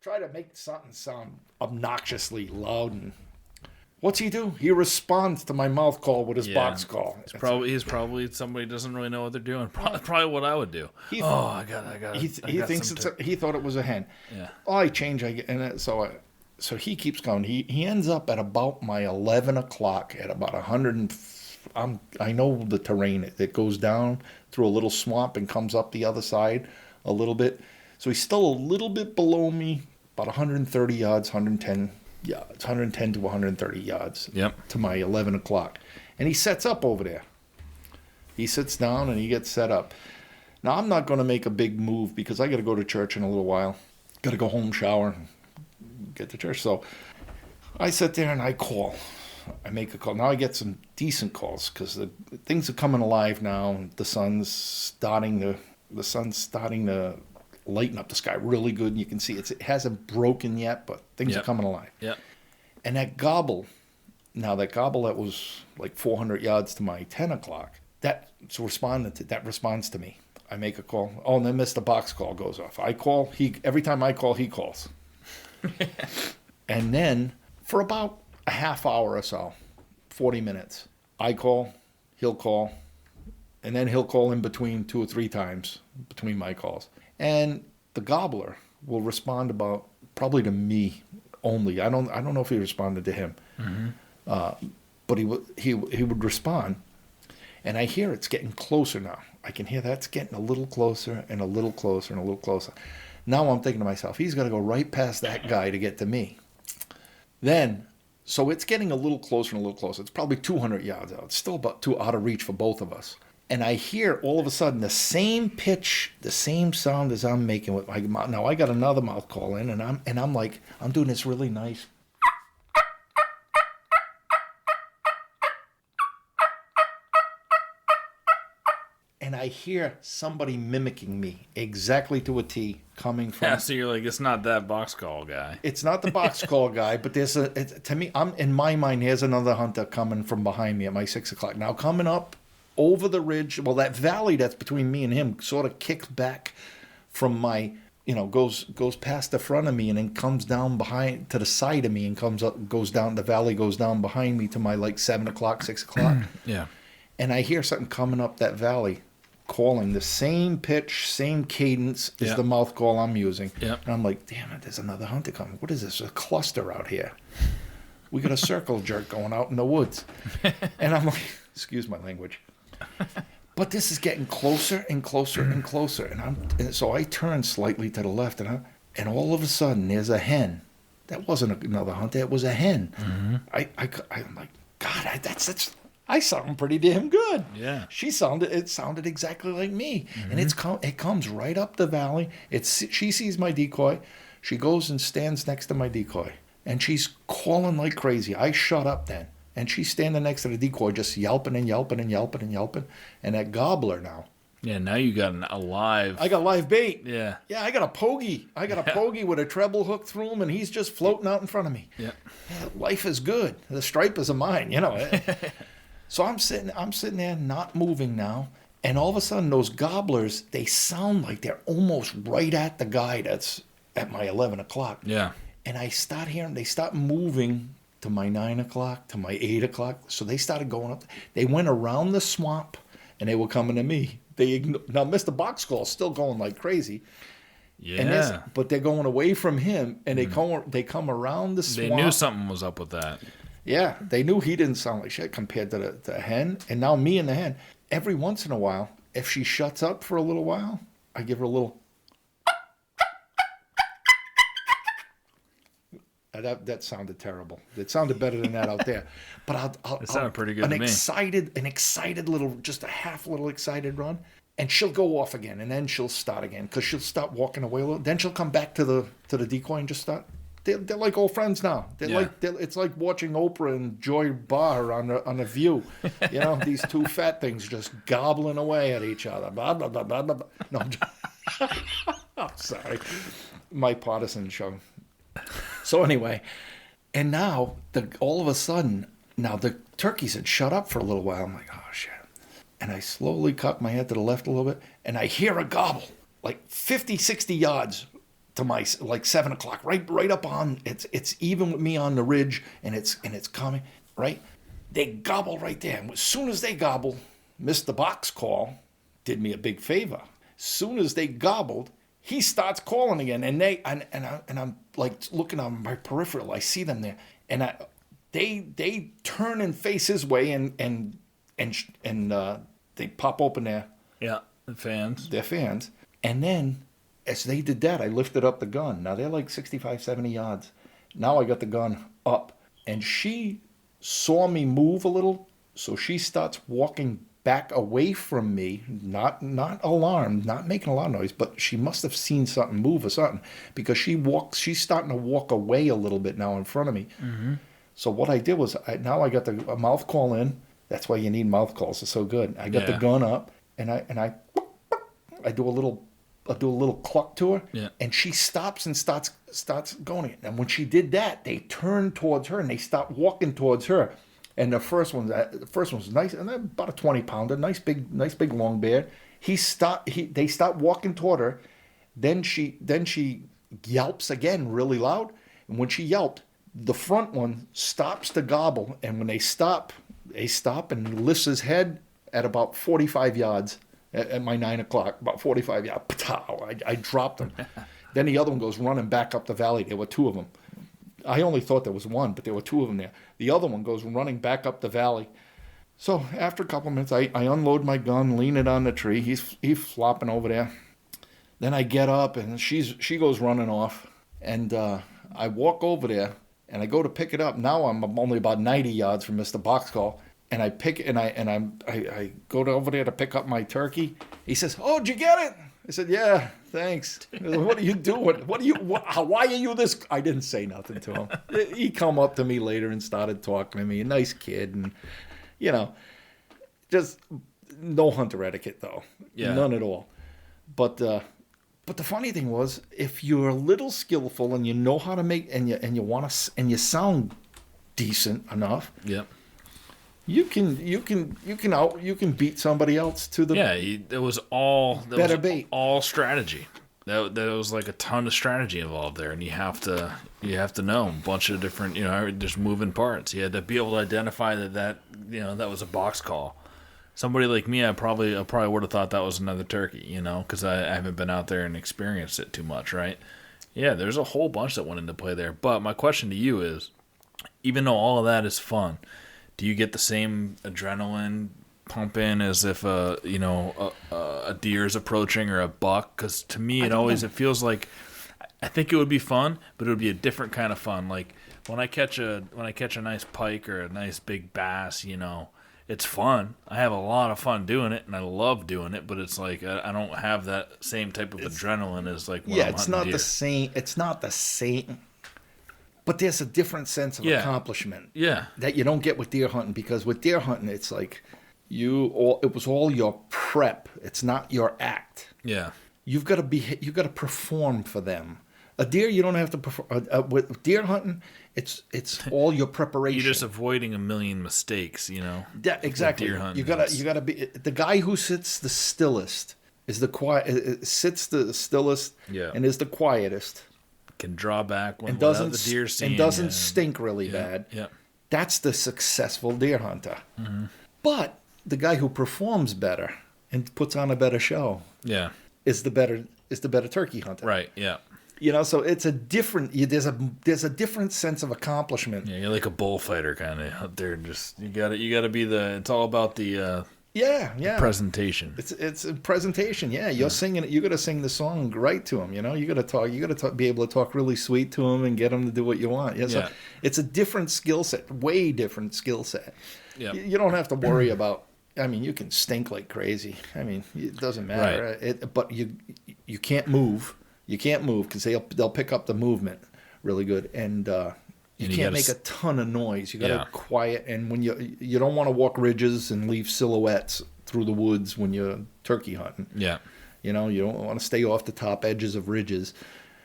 try to make something sound obnoxiously loud. And what's he do? He responds to my mouth call with his box call. He's probably somebody doesn't really know what they're doing. Probably what I would do. He thought it was a hen. Yeah. I change. So he keeps going. He ends up at about my 11 o'clock at about 100. I know the terrain. It goes down through a little swamp and comes up the other side a little bit. So he's still a little bit below me, about 130 yards, 110 yards, 110 to 130 yards to my 11 o'clock. And he sets up over there. He sits down and he gets set up. Now, I'm not going to make a big move because I got to go to church in a little while. Got to go home, shower, get to church. So I sit there and I call. I make a call. Now I get some decent calls because the things are coming alive now. The sun's starting to lighten up the sky really good. You can see it hasn't broken yet, but things are coming alive. Yep. And that gobble that was like 400 yards to my 10 o'clock, that responds to me. I make a call. Oh, and then Mr. Box call goes off. I call. Every time I call, he calls. And then for about a half hour or so, 40 minutes, I call, he'll call, and then he'll call in between 2 or 3 times between my calls. And the gobbler will respond about probably to me only. I don't know if he responded to him, but he would respond, and I hear it's getting closer now. I can hear that's getting a little closer and a little closer and a little closer. Now I'm thinking to myself, he's got to go right past that guy to get to me. Then, so it's getting a little closer and a little closer. It's probably 200 yards out. It's still about out of reach for both of us. And I hear all of a sudden the same pitch, the same sound as I'm making with my mouth. Now I got another mouth call in, and I'm like, I'm doing this really nice. And I hear somebody mimicking me exactly to a T coming from. Yeah, so you're like, it's not that box call guy. It's not the box call guy, but to me, I'm in my mind, here's another hunter coming from behind me at my 6 o'clock. Now coming up over the ridge, well, that valley that's between me and him sort of kicks back from my, goes past the front of me and then comes down behind to the side of me and comes up, goes down, the valley goes down behind me to my like 7 o'clock, 6 o'clock. Yeah. And I hear something coming up that valley, calling the same pitch, same cadence as the mouth call I'm using. Yep. And I'm like, damn it, there's another hunter coming. What is this? A cluster out here. We got a circle jerk going out in the woods. And I'm like, excuse my language. But this is getting closer and closer and closer. And so I turn slightly to the left, and all of a sudden there's a hen. That wasn't another hunter. It was a hen. Mm-hmm. I'm like, God, that's I sound pretty damn good. Yeah. It sounded exactly like me. Mm-hmm. And it comes right up the valley. She sees my decoy. She goes and stands next to my decoy. And she's calling like crazy. I shut up then. And she's standing next to the decoy just yelping and yelping and yelping and yelping. And that gobbler now. Yeah, now you got a live. I got live bait. Yeah. Yeah, I got a pogie. I got a pogie with a treble hook through him, and he's just floating out in front of me. Yeah. Life is good. The stripers are mine, So I'm sitting there not moving now, and all of a sudden those gobblers, they sound like they're almost right at the guy that's at my 11 o'clock. Yeah. And I start hearing, they start moving to my 9 o'clock, to my 8 o'clock. So they started going up. They went around the swamp, and they were coming to me. Now Mr. Box Call's still going like crazy. Yeah. But they're going away from him, and they come around the swamp. They knew something was up with that. Yeah, they knew he didn't sound like shit compared to the hen. And now me and the hen, every once in a while, if she shuts up for a little while, I give her a little. That sounded terrible. It sounded better than that out there. But it sounded pretty good to me. An excited little, just a half little excited run. And she'll go off again, and then she'll start again because she'll start walking away a little. Then she'll come back to the decoy and just start they're like old friends now. It's like watching Oprah and Joy Barr on the View. You know, these two fat things just gobbling away at each other. Blah blah blah blah blah. Blah. No, I'm sorry, my partisan show. So anyway, and now all of a sudden, now the turkeys had shut up for a little while. I'm like, oh shit. And I slowly cock my head to the left a little bit, and I hear a gobble, like 50, 60 yards to my, like 7 o'clock, right up on, it's even with me on the ridge, and it's coming, right? They gobble right there. And as soon as they gobble, Mr. Box Call did me a big favor. As soon as they gobbled, he starts calling again, and I'm like looking on my peripheral. I see them there, and they turn and face his way, and they pop open their fans, and then as they did that, I lifted up the gun. Now they're like 65, 70 yards. Now I got the gun up, and she saw me move a little, so she starts walking back away from me, not alarmed, not making a lot of noise, but she must have seen something move or something, because she's starting to walk away a little bit now in front of me. Mm-hmm. So what I did was, now I got a mouth call in. That's why you need mouth calls. It's so good. I got the gun up, and I do a little cluck to her, and she stops and starts going. And when she did that, they turned towards her and they stopped walking towards her. And the first one was nice, and about a 20-pounder, nice big long bear. They stopped walking toward her. Then she yelps again really loud, and when she yelped, the front one stops to gobble, and when they stop and lifts his head at about 45 yards at my 9 o'clock, about 45 yards. I dropped him. Then the other one goes running back up the valley. There were two of them. I only thought there was one, but there were two of them there. The other one goes running back up the valley. So after a couple of minutes, I unload my gun, lean it on the tree. He's flopping over there. Then I get up, and she goes running off. And I walk over there, and I go to pick it up. Now I'm only about 90 yards from Mr. Box Call, and I pick it, and I go over there to pick up my turkey. He says, "Oh, did you get it?" I said, "Yeah, thanks." "What are you doing? Why are you this?" I didn't say nothing to him. He come up to me later and started talking to me. A nice kid, and just no hunter etiquette though. Yeah. None at all. But the funny thing was, if you're a little skillful and you know how to make and you want to and you sound decent enough, you can beat somebody else to the it was all better bait, all strategy. That was like a ton of strategy involved there, and you have to know a bunch of different there's moving parts. You had to be able to identify that was a box call. Somebody like me, I probably would have thought that was another turkey, because I haven't been out there and experienced it too much, right? Yeah, there's a whole bunch that went into play there. But my question to you is, even though all of that is fun, do you get the same adrenaline pumping as if a deer is approaching or a buck? Because to me, it feels like, I think it would be fun, but it would be a different kind of fun. Like when I catch a nice pike or a nice big bass, it's fun. I have a lot of fun doing it, and I love doing it. But it's like I don't have that same type of adrenaline as like when I'm hunting it's not deer. the same. It's not the same. But there's a different sense of accomplishment that you don't get with deer hunting, because with deer hunting, it's like it was all your prep. It's not your act. Yeah. You've got to perform for them. A deer, you don't have to perform. With deer hunting, it's all your preparation. You're just avoiding a million mistakes, exactly. Deer hunting, you gotta be the guy who sits the stillest is the stillest and is the quietest. Can draw back when and doesn't the deer seeing and doesn't stink really bad. Yeah. That's the successful deer hunter. Mm-hmm. But the guy who performs better and puts on a better show, is the better turkey hunter. Right. Yeah. So it's a different. There's a different sense of accomplishment. Yeah, you're like a bullfighter kind of out there. Just you got to be the. It's all about the. Presentation. It's a presentation. Yeah, you're singing. You got to sing the song right to them. You got to talk. You got to be able to talk really sweet to them and get them to do what you want. Yeah. So it's a different skill set. Way different skill set. Yeah. You don't have to worry about. I mean, you can stink like crazy. I mean, it doesn't matter. Right. But you can't move. You can't move because they'll pick up the movement, really good. And you can't make a ton of noise. You got to quiet. And when you don't want to walk ridges and leave silhouettes through the woods when you're turkey hunting. Yeah. You know, you don't want to stay off the top edges of ridges.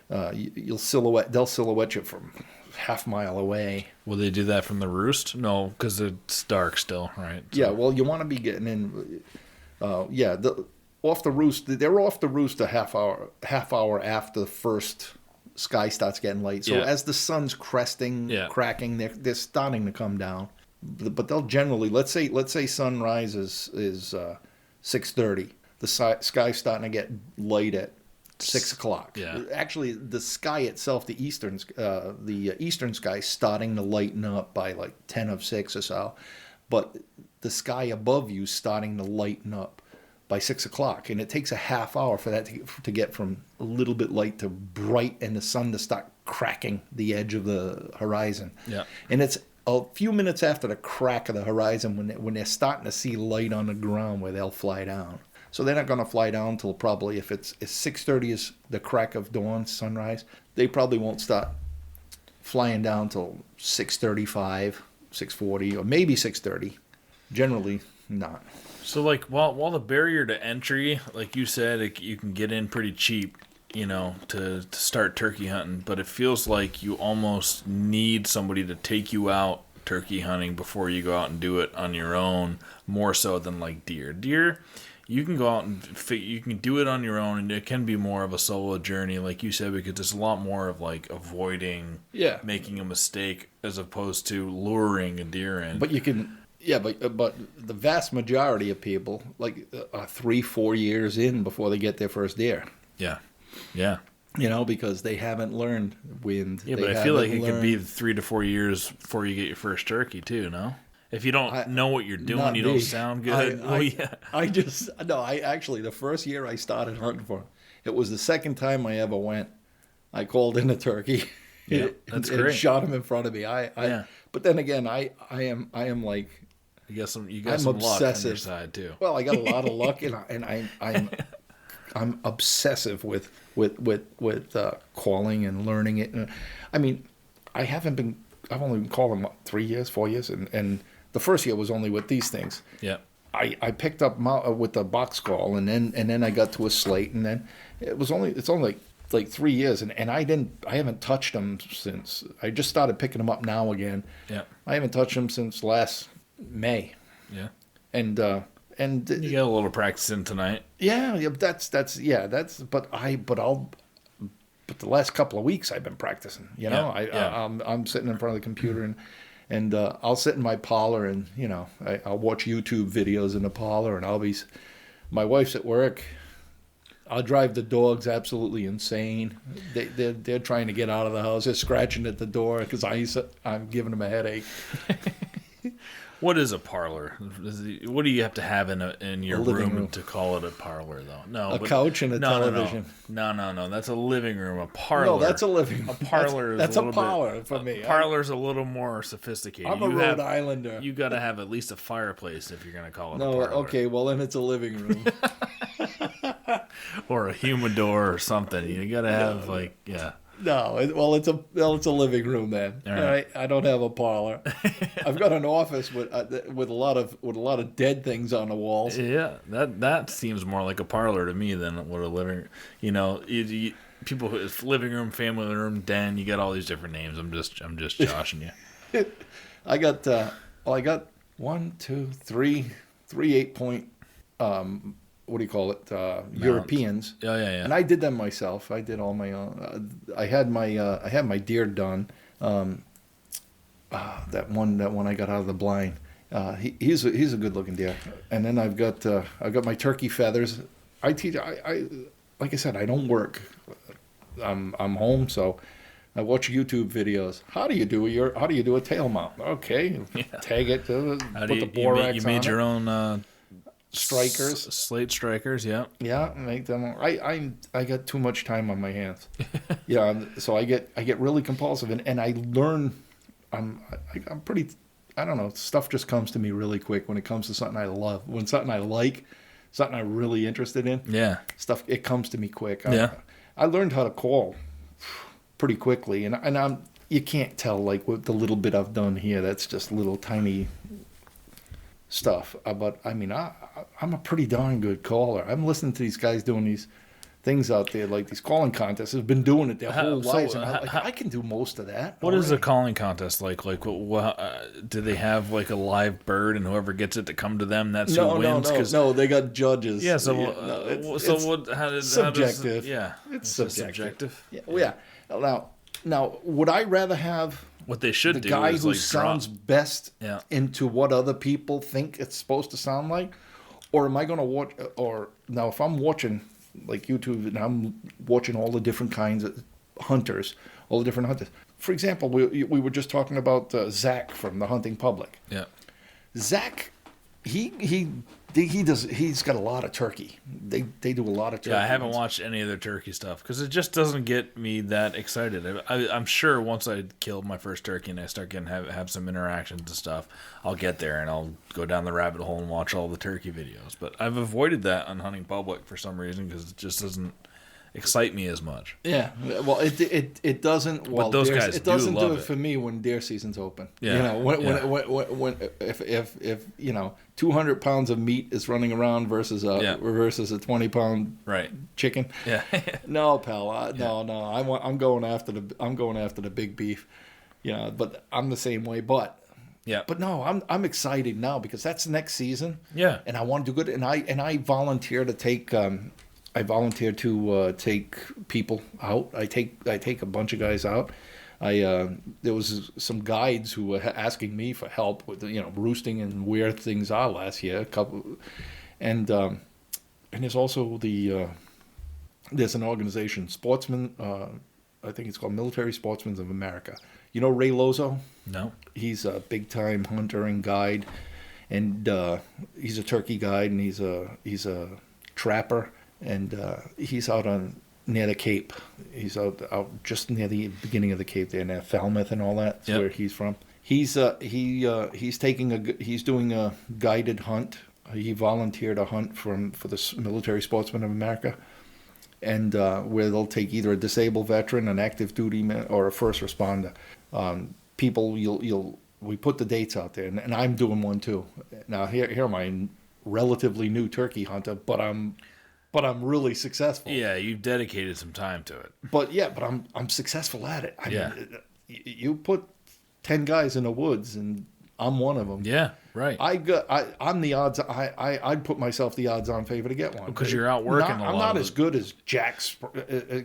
They'll silhouette you from half mile away. Will they do that from the roost? No, because it's dark still, right? So. Yeah, well, you want to be getting in. Off the roost. They're off the roost a half hour after the first sky starts getting light. So as the sun's cresting, cracking, they're starting to come down. But they'll generally, let's say sunrise is 6:30. The sky's starting to get light at 6 o'clock. Yeah. Actually, the sky itself, the eastern sky, is starting to lighten up by like 10 of 6 or so, but the sky above you is starting to lighten up by 6 o'clock, and it takes a half hour for that to get from a little bit light to bright, and the sun to start cracking the edge of the horizon. Yeah. And it's a few minutes after the crack of the horizon when they're starting to see light on the ground where they'll fly down. So they're not going to fly down until probably if 6:30 is the crack of dawn, sunrise, they probably won't start flying down till 6:35, 6:40, or maybe 6:30. Generally not. So like while the barrier to entry, like you said, you can get in pretty cheap, you know, to start turkey hunting, but it feels like you almost need somebody to take you out turkey hunting before you go out and do it on your own, more so than like deer. Deer, you can go out and you can do it on your own, and it can be more of a solo journey, like you said, because it's a lot more of like avoiding making a mistake as opposed to luring a deer in. But you can, but the vast majority of people like are 3-4 years in before they get their first deer. Yeah. You know, because they haven't learned wind. Yeah, but I feel like it could be 3 to 4 years before you get your first turkey too. No. If you don't know what you're doing, you don't sound good. Actually, the first year I started hunting for him, it was the second time I ever went. I called in a turkey. Yeah, that's great. And shot him in front of me. But then again, I am like, you got some obsessive. luck on your side too. Well, I got a lot of luck, I'm obsessive with calling and learning it. And, I mean, I've only been calling 3 years, 4 years, and the first year was only with these things. Yeah. I picked up with the box call, and then I got to a slate, and then it's only like 3 years, and I haven't touched them since. I just started picking them up now again. Yeah. I haven't touched them since last May. Yeah. And you got a little practice in tonight. Yeah, but the last couple of weeks I've been practicing. You know, I'm sitting in front of the computer and I'll sit in my parlor and I'll watch YouTube videos in the parlor, and my wife's at work. I'll drive the dogs absolutely insane. They're trying to get out of the house. They're scratching at the door because I'm giving them a headache. What is a parlor? What do you have to have in your room to call it a parlor, though? A couch and a television. No. That's a living room. A parlor. No, that's a living room. A parlor that's a parlor for me. A parlor's a little more sophisticated. I'm a Rhode Islander. You got to have at least a fireplace if you're going to call it a parlor. Okay, well then it's a living room. Or a humidor or something. You got to have No, it's a living room then. All right. I don't have a parlor. I've got an office with a lot of dead things on the walls. Yeah, that seems more like a parlor to me than what a living. People, it's living room, family room, den. You got all these different names. I'm just joshing you. I got 1, 2, 3 8-point. What do you call it? Europeans. Yeah. And I did them myself. I did all my own. I had my deer done. That one I got out of the blind. He's a good looking deer. And then I've got my turkey feathers. I teach. Like I said, I don't work. I'm home, so I watch YouTube videos. How do you do a tail mount? Okay, tag it. Put the borax on. You made your own. Strikers, slate strikers, yeah, make them. I got too much time on my hands, so I get really compulsive, and I learn. I'm pretty. I don't know. Stuff just comes to me really quick when it comes to something I love. When something I like, something I'm really interested in. Yeah, stuff it comes to me quick. Yeah, I learned how to call pretty quickly. And you can't tell, like, with the little bit I've done here, that's just little tiny stuff. But I mean, I'm a pretty darn good caller. I'm listening to these guys doing these things out there, like these calling contests. Have been doing it their whole lives, and I can do most of that. What is a calling contest like? Like, do they have like a live bird, and whoever gets it to come to them, that's who wins? No, they got judges. Yeah. So, it's what? Subjective. It's subjective. Yeah. Well, yeah. Now, would I rather have what they should the do guy is who like sounds best into what other people think it's supposed to sound like, or am I going to watch? Or now, if I'm watching like YouTube and I'm watching all the different kinds of hunters, all the different hunters. For example, we were just talking about Zach from the Hunting Public. Yeah, Zach, he's got a lot of turkey. They do a lot of turkey. Yeah, I haven't watched any of their turkey stuff because it just doesn't get me that excited. I'm sure once I kill my first turkey and I start getting have some interactions and stuff, I'll get there and I'll go down the rabbit hole and watch all the turkey videos. But I've avoided that on Hunting Public for some reason because it just doesn't excite me as much. Yeah, well, it doesn't. Well, but those guys it doesn't do it for me when deer season's open. Yeah, you know, when if you know 200 pounds of meat is running around versus a 20-pound chicken. Yeah, no, pal, no. I'm going after the big beef. Yeah, but I'm the same way. But no, I'm excited now because that's next season. Yeah, and I want to do good. And I volunteer to take. I volunteer to take people out. I take a bunch of guys out. There was some guides who were asking me for help with roosting and where things are last year. And there's also there's an organization, Sportsman. I think it's called Military Sportsmen of America. You know Ray Lozo? No. He's a big time hunter and guide, and he's a turkey guide, and he's a trapper. And he's out near the Cape. He's out just near the beginning of the Cape there, near Falmouth and all that. That's where he's from. He's doing a guided hunt. He volunteered a hunt for the Military Sportsmen of America, and where they'll take either a disabled veteran, an active duty man, or a first responder. People, we put the dates out there, and I'm doing one too. Now here am I, relatively new turkey hunter, but I'm really successful. Yeah, you've dedicated some time to it. But I'm successful at it. I mean, you put 10 guys in the woods, and I'm one of them. Yeah, right. I'm the odds. I'd put myself the odds-on favor to get one because you're out working. I'm not as good as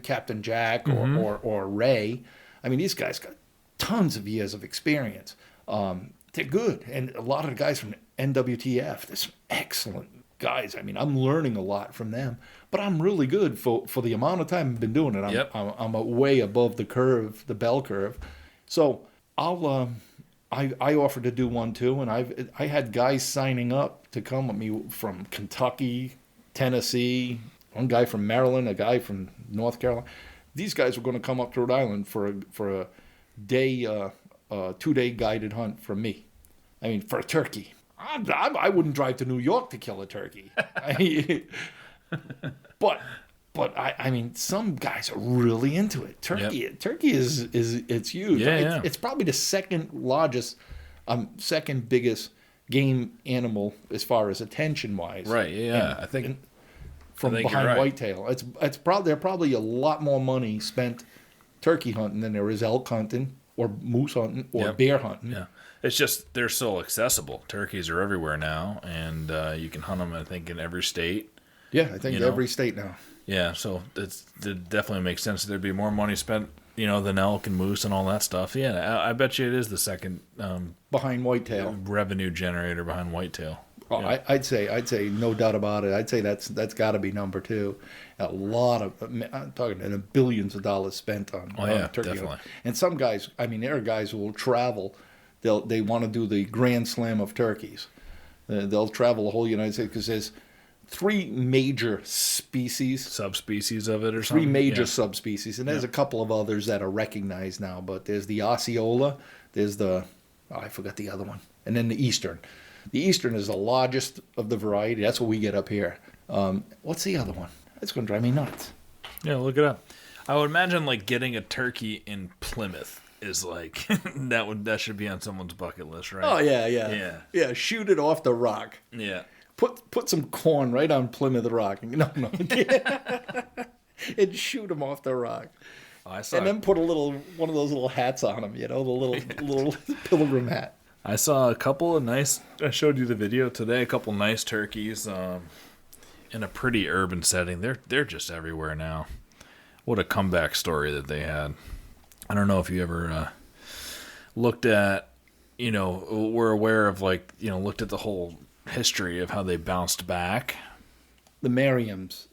Captain Jack or Ray. I mean, these guys got tons of years of experience. They're good, and a lot of the guys from NWTF. There's some excellent guys. I mean, I'm learning a lot from them, but I'm really good for the amount of time I've been doing it. I'm way above the curve, the bell curve. So I offered to do one too, and I had guys signing up to come with me from Kentucky, Tennessee, one guy from Maryland, a guy from North Carolina. These guys were going to come up to Rhode Island for a day, 2-day guided hunt from me. I mean, for a turkey. I wouldn't drive to New York to kill a turkey. But I mean, some guys are really into it. Turkey is it's huge. Yeah, it's probably the second biggest game animal as far as attention wise. Right. Yeah. I think behind whitetail. It's probably a lot more money spent turkey hunting than there is elk hunting or moose hunting or bear hunting. Yeah. It's just they're so accessible. Turkeys are everywhere now, and you can hunt them, I think, in every state. Yeah, I think every state now. Yeah, so it definitely makes sense. There'd be more money spent, than elk and moose and all that stuff. Yeah, I bet you it is the second behind whitetail revenue generator behind whitetail. Oh, yeah. I'd say no doubt about it. I'd say that's got to be number two. A lot of I'm talking billions of dollars spent on turkey. Definitely. And some guys, I mean, there are guys who will travel. They want to do the Grand Slam of turkeys. They'll travel the whole United States because there's 3 major subspecies of it, or something. 3 major yeah. subspecies, and there's a couple of others that are recognized now. But there's the Osceola, there's I forgot the other one, and then the Eastern. The Eastern is the largest of the variety. That's what we get up here. What's the other one? That's going to drive me nuts. Yeah, look it up. I would imagine like getting a turkey in Plymouth is like that should be on someone's bucket list, right? Oh yeah. Shoot it off the rock. Yeah. Put some corn right on Plymouth Rock. No. And shoot them off the rock. Oh, I saw. And then put one of those little hats on them. The little pilgrim hat. I saw a couple of nice. I showed you the video today. A couple nice turkeys in a pretty urban setting. They're just everywhere now. What a comeback story that they had. I don't know if you ever looked at, we're aware of looked at the whole history of how they bounced back. The Merriams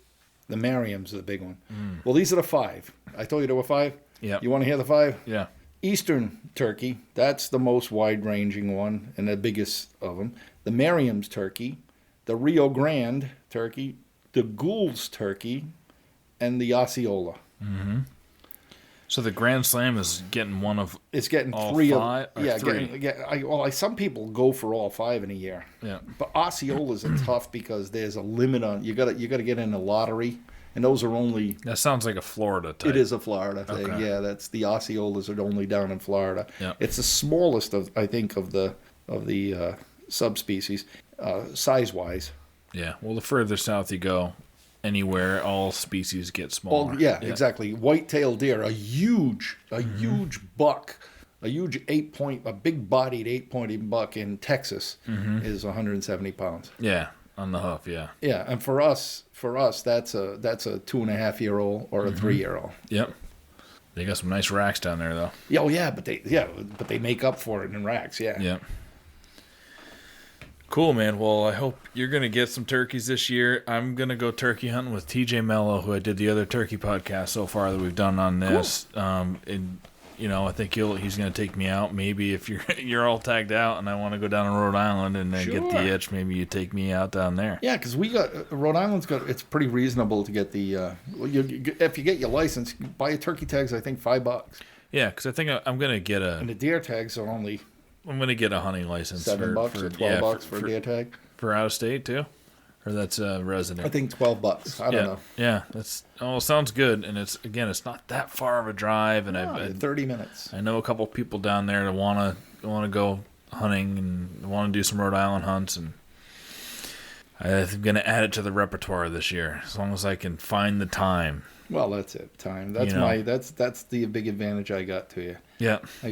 are the big one. Well, these are the 5. I told you there were 5. Yeah. You want to hear the 5? Yeah. Eastern turkey, that's the most wide-ranging one and the biggest of them. The Merriam's turkey, the Rio Grande turkey, the Gould's turkey, and the Osceola. Mm-hmm. So the Grand Slam is getting one of it's getting all 3 5, of yeah. Three. Some people go for all 5 in a year. Yeah. But Osceola's are tough because there's a limit on you got to get in a lottery, and those are only. That sounds like a Florida type. It is a Florida thing. Okay. Yeah, that's the Osceolas are only down in Florida. Yeah. It's the smallest of the subspecies, size-wise. Yeah. Well, the further south you go, anywhere, all species get smaller. Well, yeah, exactly. White-tailed deer, a huge buck, a big-bodied 8-pointed buck in Texas is 170 pounds. Yeah, on the hoof. Yeah. Yeah, and for us, that's a 2.5-year-old or a 3-year-old. Yep. They got some nice racks down there, though. Oh yeah, but they make up for it in racks. Yeah. Yeah. Cool, man. Well, I hope you're going to get some turkeys this year. I'm going to go turkey hunting with TJ Mello, who I did the other turkey podcast so far that we've done on this. Cool. And I think he's going to take me out. Maybe if you're all tagged out and I want to go down to Rhode Island and then get the itch, maybe you take me out down there. Yeah, because Rhode Island's it's pretty reasonable to get the if you get your license, buy your turkey tags. I think $5. Yeah, because I think I'm going to get and the deer tags are only. I'm going to get a hunting license. $7 or $12 for a deer tag. For out of state too, or that's resident. I think $12. I don't know. Yeah, sounds good. And it's not that far of a drive, and I've 30 minutes. I know a couple people down there that want to go hunting and want to do some Rhode Island hunts, and I'm going to add it to the repertoire this year as long as I can find the time. Well, that's it. Time. That's that's the big advantage I got to you. Yeah. I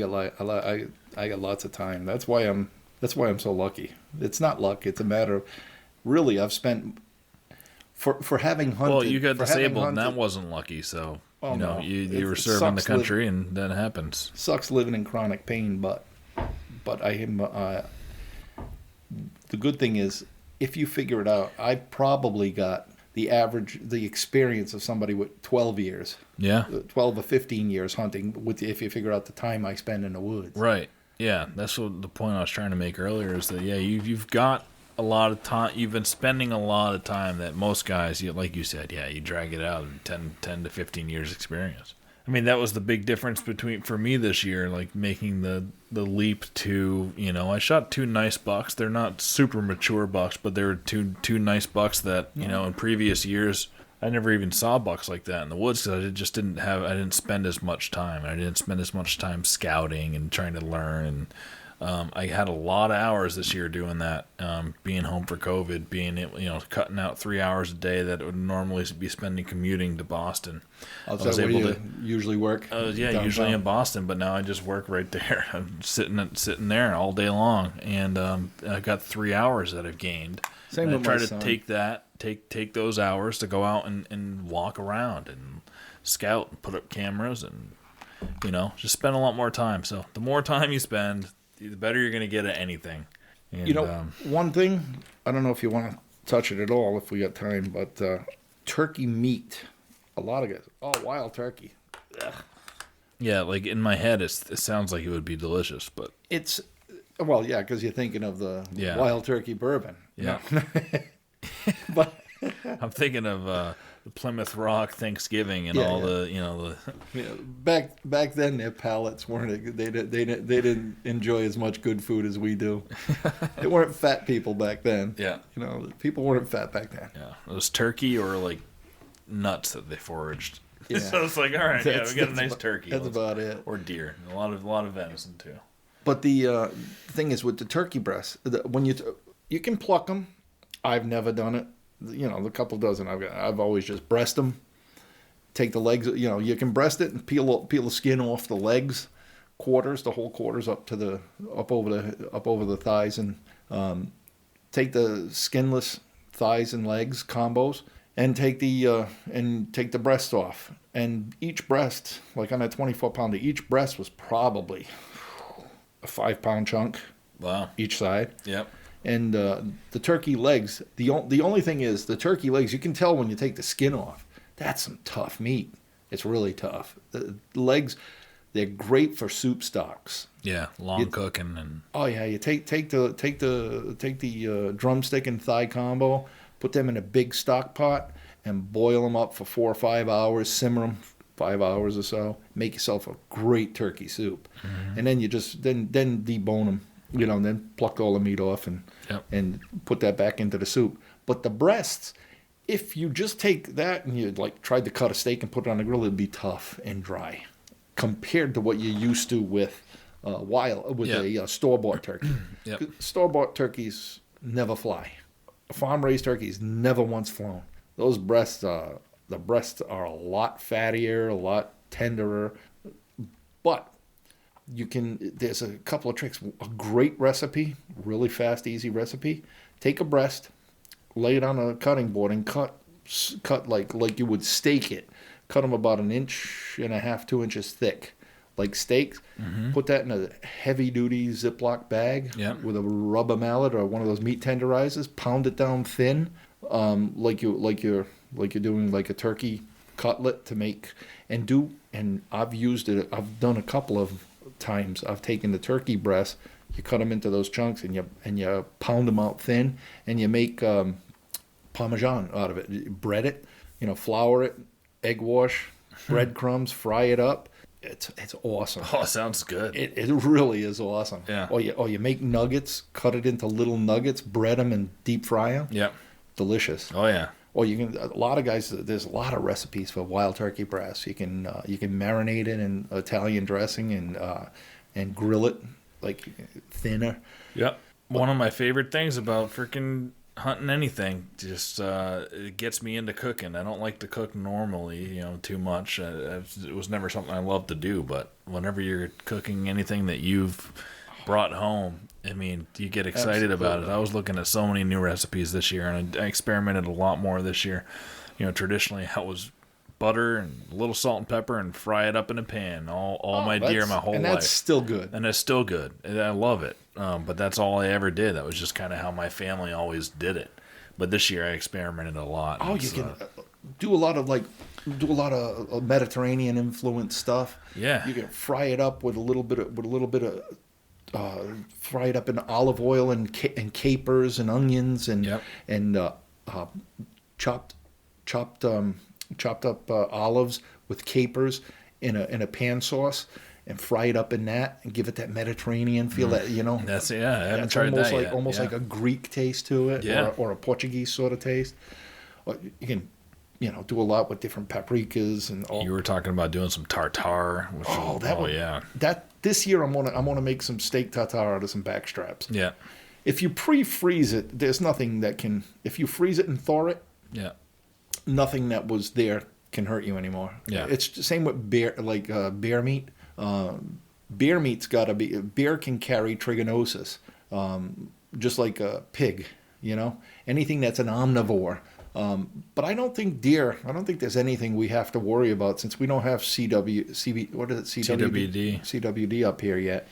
got lots of time. That's why I'm so lucky. It's not luck. It's a matter of really I've spent for having hunted. Well, you got disabled, and that wasn't lucky. So you were serving the country, and that happens. Sucks living in chronic pain, but I am. The good thing is, if you figure it out, I probably got the experience of somebody with 12 years. Yeah. 12 or 15 years hunting, if you figure out the time I spend in the woods. Right. Yeah, that's what the point I was trying to make earlier is that, you've got a lot of time. You've been spending a lot of time that most guys, like you said, you drag it out in 10 to 15 years experience. I mean, that was the big difference for me this year, like making the leap to, I shot 2 nice bucks. They're not super mature bucks, but they were two nice bucks that, in previous years, I never even saw bucks like that in the woods because I didn't spend as much time. I didn't spend as much time scouting and trying to learn. And I had a lot of hours this year doing that, being home for COVID, cutting out 3 hours a day that would normally be spending commuting to Boston. I was able to usually work. Usually in Boston, but now I just work right there. I'm sitting there all day long, and I got 3 hours that I've gained. Same and with I try my to son. take those hours to go out and walk around and scout and put up cameras and just spend a lot more time. So the more time you spend, the better you're going to get at anything. And, one thing, I don't know if you want to touch it at all if we got time, but turkey meat. A lot of guys, wild turkey. Ugh. Yeah, like in my head, it sounds like it would be delicious, but it's, because you're thinking of the wild turkey bourbon. Yeah. No. But I'm thinking of the Plymouth Rock Thanksgiving and the back then their palates weren't they didn't enjoy as much good food as we do. They weren't fat people back then. Yeah. People weren't fat back then. Yeah. It was turkey or like nuts that they foraged. Yeah. So it's like, all right, we got a nice turkey. That's about it. Or deer. A lot of venison too. But the thing is with the turkey breasts, when you can pluck them. I've never done it. The couple dozen I've always just breast them. Take the legs. You can breast it and peel the skin off the legs, the whole quarters up over the thighs, and take the skinless thighs and legs combos, and take the breast off. And each breast, like on a 24-pounder, each breast was probably a 5-pound chunk. Wow. Each side. Yep. And the turkey legs, the only thing is the turkey legs, you can tell when you take the skin off. That's some tough meat. It's really tough. The legs, they're great for soup stocks. Yeah, long cooking and. Oh yeah, you take the drumstick and thigh combo, put them in a big stock pot, and boil them up for 4 or 5 hours. Simmer them 5 hours or so. Make yourself a great turkey soup, and then you just then debone them. Then pluck all the meat off and put that back into the soup. But the breasts, if you just take that and you tried to cut a steak and put it on the grill, it'd be tough and dry compared to what you're used to with a store-bought turkey. Yep. Store-bought turkeys never fly. Farm-raised turkeys never once flown. Those breasts, the breasts are a lot fattier, a lot tenderer, but there's a couple of tricks. A great recipe, really fast, easy recipe. Take a breast, lay it on a cutting board, and cut like you would steak it. Cut them about 1.5 inches, 2 inches thick, like steaks. Put that in a heavy-duty Ziploc bag with a rubber mallet or one of those meat tenderizers. Pound it down thin, like you're doing like a turkey cutlet to make and I've used it. I've done a couple of times. I've taken the turkey breast, you cut them into those chunks, and you pound them out thin, and you make Parmesan out of it. You bread it, flour it, egg wash, breadcrumbs, fry it up. It's awesome. Oh, sounds good. It really is awesome. Yeah. Or you make nuggets, cut it into little nuggets, bread them, and deep fry them. Yep. Delicious. Oh yeah. Or a lot of guys. There's a lot of recipes for wild turkey breasts. You can marinate it in Italian dressing and grill it like thinner. Yep. One of my favorite things about freaking hunting anything, just it gets me into cooking. I don't like to cook normally, too much. It was never something I loved to do, but whenever you're cooking anything that you've brought home, I mean, you get excited about it. I was looking at so many new recipes this year, and I experimented a lot more this year. Traditionally, I was butter and a little salt and pepper and fry it up in a pan all my deer my whole life. And that's still good. And it's still good. And I love it. But that's all I ever did. That was just kind of how my family always did it. But this year I experimented a lot. Oh, you can do a lot of Mediterranean influenced stuff. Yeah. You can fry it up with a little bit of fry it up in olive oil and capers and onions and chopped up olives with capers in a pan sauce, and fry it up in that and give it that Mediterranean feel. That That's I haven't tried almost that yet. Almost like a Greek taste to it, or a Portuguese sort of taste. Or you can do a lot with different paprikas and all. You were talking about doing some tartare. That this year I'm gonna make some steak tartare out of some back straps. Yeah. If you pre-freeze it, there's nothing that can. If you freeze it and thaw it, nothing that was there can hurt you anymore. Yeah. It's the same with bear meat. Bear meat's got to be. Bear can carry trichinosis, just like a pig. Anything that's an omnivore. But I don't think there's anything we have to worry about since we don't have CWD up here yet.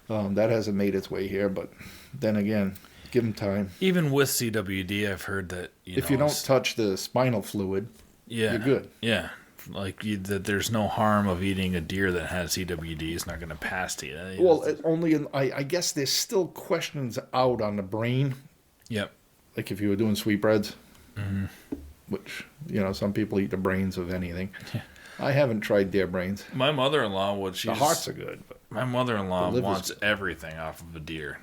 That hasn't made its way here, but then again, give them time. Even with CWD, I've heard that if you don't touch the spinal fluid, you're good. Yeah, that there's no harm of eating a deer that has CWD. It's not going to pass to you. Well, I guess there's still questions out on the brain. Yep. Like if you were doing sweetbreads. Mm-hmm. Which, some people eat the brains of anything. Yeah. I haven't tried deer brains. My mother-in-law the hearts are good. But my mother-in-law wants everything off of a deer.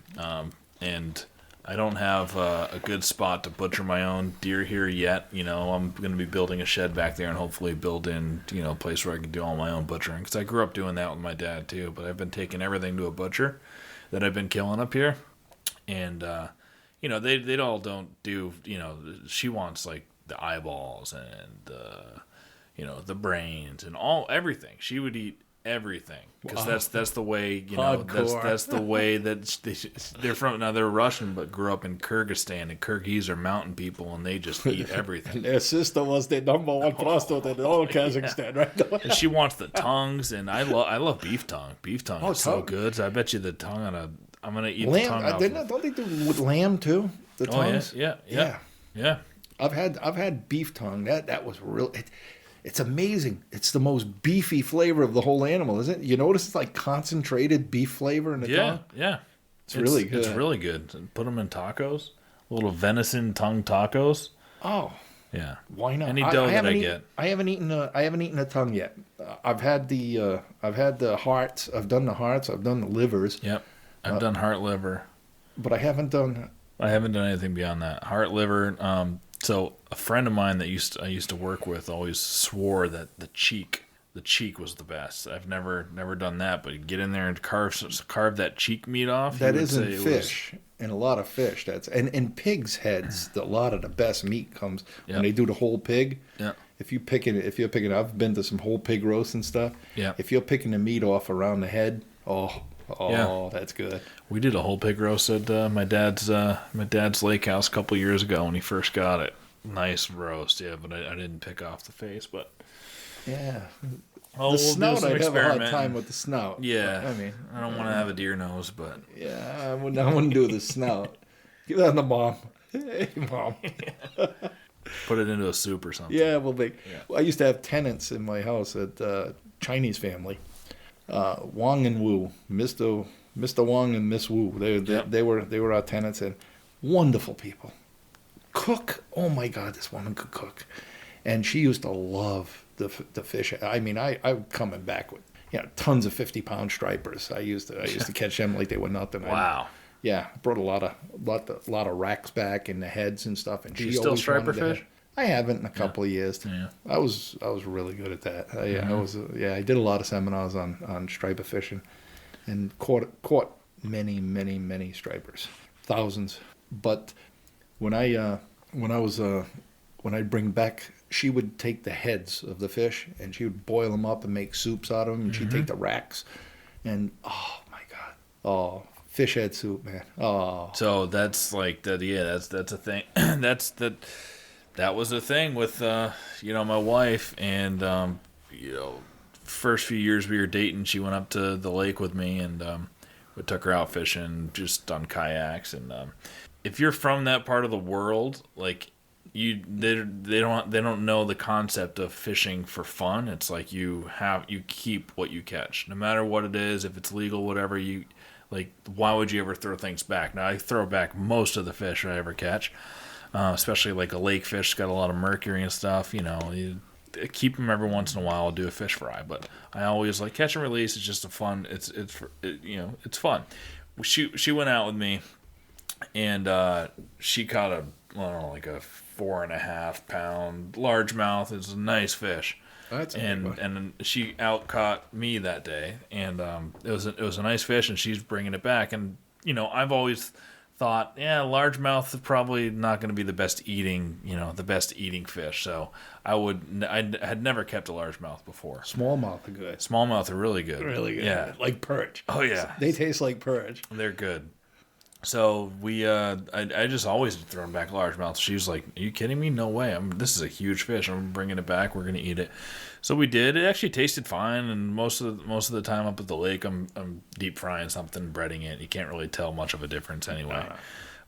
And I don't have a good spot to butcher my own deer here yet. You know, I'm going to be building a shed back there and hopefully build in, you know, a place where I can do all my own butchering. Because I grew up doing that with my dad too. But I've been taking everything to a butcher that I've been killing up here. And, you know, they all don't do, you know, she wants like the eyeballs and, you know, the brains and everything. She would eat everything because that's the way, you know, that's the way that they're from. Now they're Russian but grew up in Kyrgyzstan, and Kyrgyz are mountain people and they just eat everything. Their sister was the number one prostitute in all Kazakhstan, right? And she wants the tongues, and I love beef tongue. Beef tongue is so good. So I bet you the tongue I'm gonna eat lamb, the tongue off. Don't they do with lamb too? The tongues. Yeah. I've had beef tongue. That was real. It's amazing. It's the most beefy flavor of the whole animal, isn't it? You notice it's like concentrated beef flavor in the tongue? Yeah. It's really good. It's really good. Put them in tacos. Little venison tongue tacos. Oh. Yeah. Why not? Any dough that I get. I haven't eaten a tongue yet. I've had the hearts. I've done the hearts. I've done the livers. Yep. I've done heart liver. But I haven't done anything beyond that. Heart liver. So a friend of mine that I used to work with always swore that the cheek was the best. I've never done that, but get in there and carve that cheek meat off. That isn't fish, and a lot of fish. That's and pigs' heads. A lot of the best meat comes when they do the whole pig. Yeah. If you're picking, I've been to some whole pig roasts and stuff. Yeah. If you're picking the meat off around the head, that's good. We did a whole pig roast at my dad's lake house a couple years ago when he first got it. Nice roast, but I didn't pick off the face, but yeah. We'll snout, I'd have a hard experimenting. time with the snout. Yeah, I mean, I don't want to have a deer nose, but yeah, I wouldn't do the snout. Give that to Mom. Hey, Mom. Put it into a soup or something. Yeah, well, I used to have tenants in my house at Chinese family. Wang and Wu, Mr. Wang and Miss Wu. They were our tenants, and wonderful people. Cook, oh my God, this woman could cook, and she used to love the fish. I mean, I'm coming back with tons of 50-pound stripers. I used to catch them like they were nothing. Wow. I brought a lot of racks back in the heads and stuff. And do you still striper fish? I haven't in a couple of years. Yeah. I was really good at that. I did a lot of seminars on striper fishing, and caught many stripers, thousands. But when I'd bring back, she would take the heads of the fish and she would boil them up and make soups out of them. And she'd take the racks, and oh my God, fish head soup, man. Oh. So that's like that. Yeah, that's a thing. That was a thing with my wife, and first few years we were dating, she went up to the lake with me, and we took her out fishing just on kayaks. And if you're from that part of the world, like they don't know the concept of fishing for fun. It's like you keep what you catch, no matter what it is. If it's legal, whatever, like, why would you ever throw things back? Now I throw back most of the fish I ever catch. Especially like a lake fish, got a lot of mercury and stuff. You keep them every once in a while. I'll do a fish fry, but I always like catch and release. It's just a fun. It's fun. She went out with me, and she caught like a 4.5 pound largemouth. It's a nice fish. That's and she out caught me that day, and it was a nice fish, and she's bringing it back, and I've always thought, largemouth is probably not going to be the best eating fish. So I had never kept a largemouth before. Smallmouth are good. Smallmouth are really good. Really good. Yeah. Like perch. Oh yeah. They taste like perch. They're good. So I just always thrown back largemouth. She was like, "Are you kidding me? No way! This is a huge fish. I'm bringing it back. We're gonna eat it." So we did. It actually tasted fine, and most of the time up at the lake, I'm deep frying something, breading it. You can't really tell much of a difference anyway.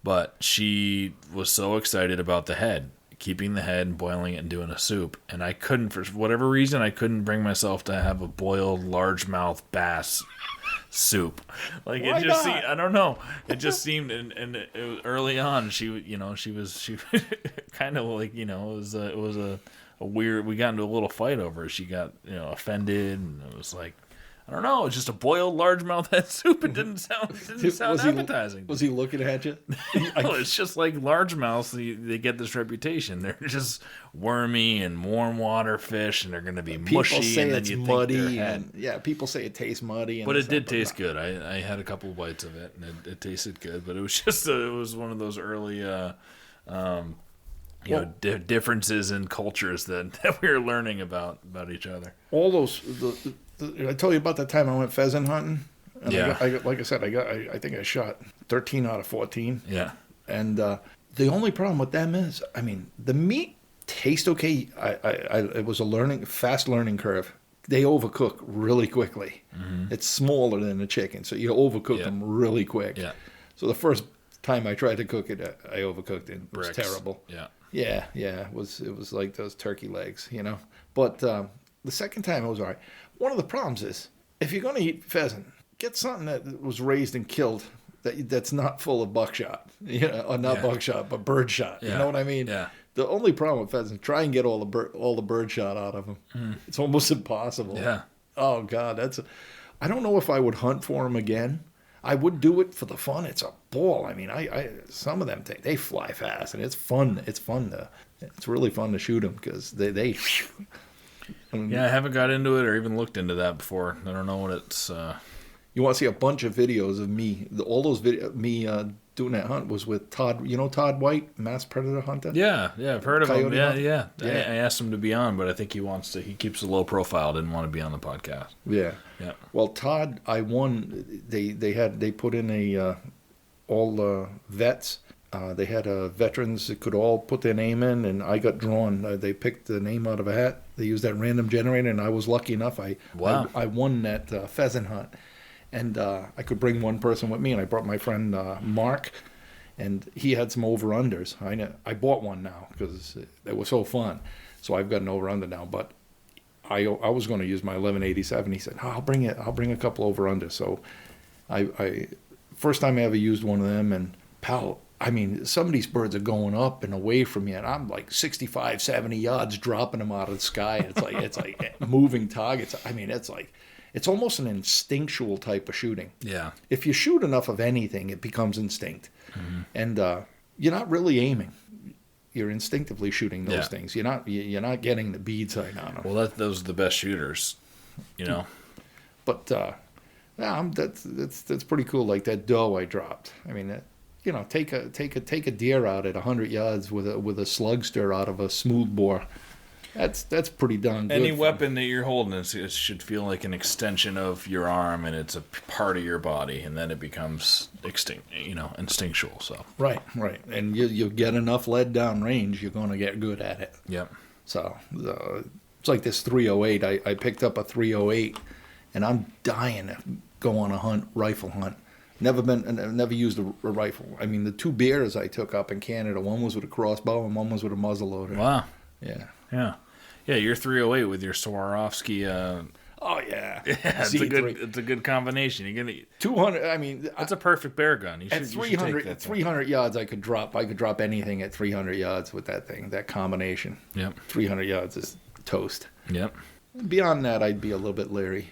But she was so excited about the head, keeping the head and boiling it and doing a soup, and I couldn't, for whatever reason, bring myself to have a boiled largemouth bass soup. Like, why it just not? seemed, I don't know, it just seemed, and it was early on, she was kind of like, it was a weird, we got into a little fight over it. She got offended, and it was like, I don't know. It's just a boiled largemouth head soup. It didn't sound appetizing. Was he looking at you? No, it's just like largemouths. They get this reputation. They're just wormy and warm water fish, and they're going to be mushy. People say and then it's you muddy. think People say it tastes muddy. But it did taste good. I had a couple bites of it, and it tasted good. But it was just it was one of those early differences in cultures that we were learning about each other. All those. I told you about the time I went pheasant hunting. And Yeah. I think I shot 13 out of 14. Yeah. And the only problem with them is, I mean, the meat tastes okay. It was a fast learning curve. They overcook really quickly. Mm-hmm. It's smaller than the chicken, so you overcook them really quick. Yeah. So the first time I tried to cook it, I overcooked it. It was terrible. Yeah. Yeah. It was like those turkey legs, you know. But the second time it was all right. One of the problems is, if you're going to eat pheasant, get something that was raised and killed that's not full of buckshot, or not buckshot, but birdshot. You know what I mean? Yeah. The only problem with pheasant, try and get all the birdshot out of them. Mm. It's almost impossible. Yeah. Oh God, I don't know if I would hunt for them again. I would do it for the fun. It's a ball. I mean, some of them they fly fast, and it's fun. It's really fun to shoot them because they. Yeah, I haven't got into it or even looked into that before. I don't know what it's. You want to see a bunch of videos of me? All those me doing that hunt was with Todd. You know Todd White, mass predator hunter. Yeah, I've heard of him. Yeah. I asked him to be on, but I think he wants to. He keeps a low profile. Didn't want to be on the podcast. Yeah. Well, Todd, I won. They put in all vets. They had veterans that could all put their name in, and I got drawn. They picked the name out of a hat. They used that random generator, and I was lucky enough. I won that pheasant hunt, and I could bring one person with me, and I brought my friend Mark, and he had some over-unders. I bought one now because it was so fun, so I've got an over-under now. But I was going to use my 1187. He said, I'll bring a couple over-unders. So I first time I ever used one of them, and pal. I mean, some of these birds are going up and away from you, and I'm like 65, 70 yards dropping them out of the sky. It's like moving targets. I mean, it's almost an instinctual type of shooting. Yeah. If you shoot enough of anything, it becomes instinct. Mm-hmm. And you're not really aiming. You're instinctively shooting those things. You're not getting the bead sight on them. Well, those are the best shooters, you know. But that's pretty cool. Like that doe I dropped. I mean, take a deer out at 100 yards with a slugster out of a smooth bore. That's pretty darn good. Any weapon that you're holding, it should feel like an extension of your arm, and it's a part of your body, and then it becomes instinctual. So right, and you get enough lead down range, you're going to get good at it. Yep. So it's like this 308. I picked up a 308, and I'm dying to go on a rifle hunt. Never used a rifle. I mean, the two bears I took up in Canada, one was with a crossbow and one was with a muzzleloader. Wow. Yeah. You're 308 with your Swarovski. Oh yeah. It's a good combination. You're gonna 200. I mean, that's a perfect bear gun. At 300 yards, I could drop anything at 300 yards with that thing. That combination. Yep. 300 yards is toast. Yep. Beyond that, I'd be a little bit leery.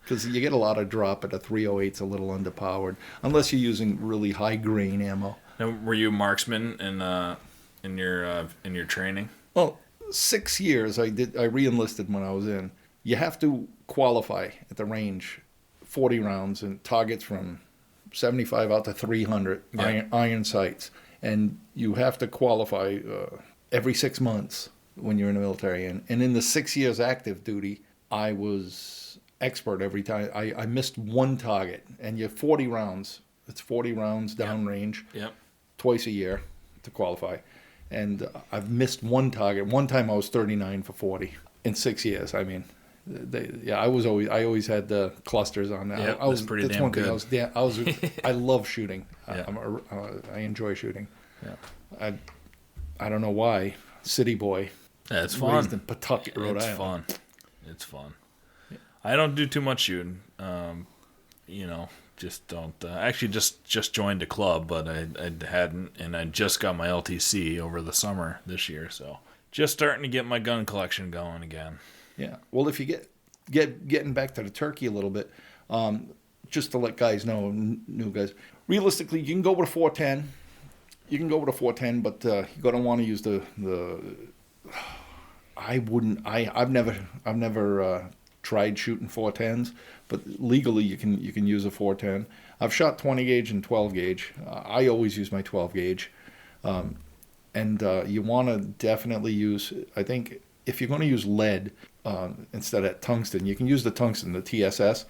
Because you get a lot of drop at a 308's a little underpowered, unless you're using really high grain ammo. Now, were you a marksman in your training? Well, 6 years I re-enlisted when I was in. You have to qualify at the range, 40 rounds and targets from 75 out to 300 iron sights, and you have to qualify every 6 months when you're in the military. And in the 6 years active duty, I was expert every time. I missed one target, and you have 40 rounds. It's 40 rounds downrange, twice a year to qualify. And I've missed one target. One time I was 39 for 40 in 6 years. I mean, I always had the clusters on that. Yeah, that's pretty damn good. I love shooting. I enjoy shooting. Yeah. I don't know why. City boy. Yeah, it's fun. Raised in Pawtucket, Rhode Island. It's fun. I don't do too much shooting. Just don't. Actually, just joined a club, but I hadn't, and I just got my LTC over the summer this year, so just starting to get my gun collection going again. Yeah. Well, if you getting back to the turkey a little bit, just to let guys know, new guys, realistically, you can go with a 410. You can go with a 410, but you're gonna want to use the. I wouldn't. I've never tried shooting 410s, but legally you can use a 410. I've shot 20 gauge and 12 gauge. I always use my 12 gauge, and you want to definitely use. I think if you're going to use lead instead of tungsten, you can use the tungsten, the TSS.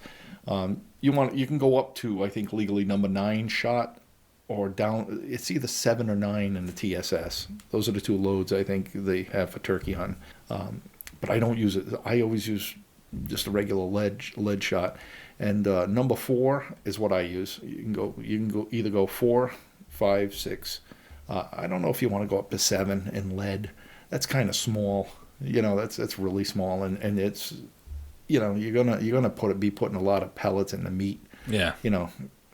You can go up to, I think, legally number 9 shot, or down. It's either 7 or 9 in the TSS. Those are the two loads I think they have for turkey hunting. But I don't use it. I always use just a regular lead shot. And number 4 is what I use. You can go either go 4, 5, 6. I don't know if you want to go up to 7 in lead. That's kind of small. That's really small, and it's, you're gonna be putting a lot of pellets in the meat. Yeah.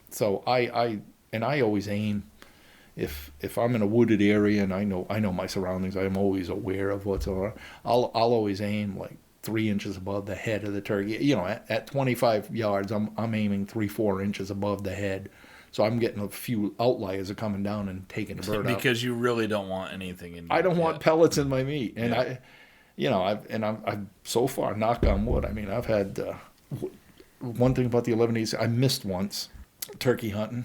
So I always aim, if I'm in a wooded area and I know my surroundings, I'm always aware of what's on. I'll always aim like 3 inches above the head of the turkey. At 25 yards, I'm aiming 3-4 inches above the head. So I'm getting a few outliers are coming down and taking the bird out. Because you really don't want anything in. I don't want pellets in my meat, and I've so far, knock on wood. I mean, I've had one thing about the 11 I missed once, turkey hunting,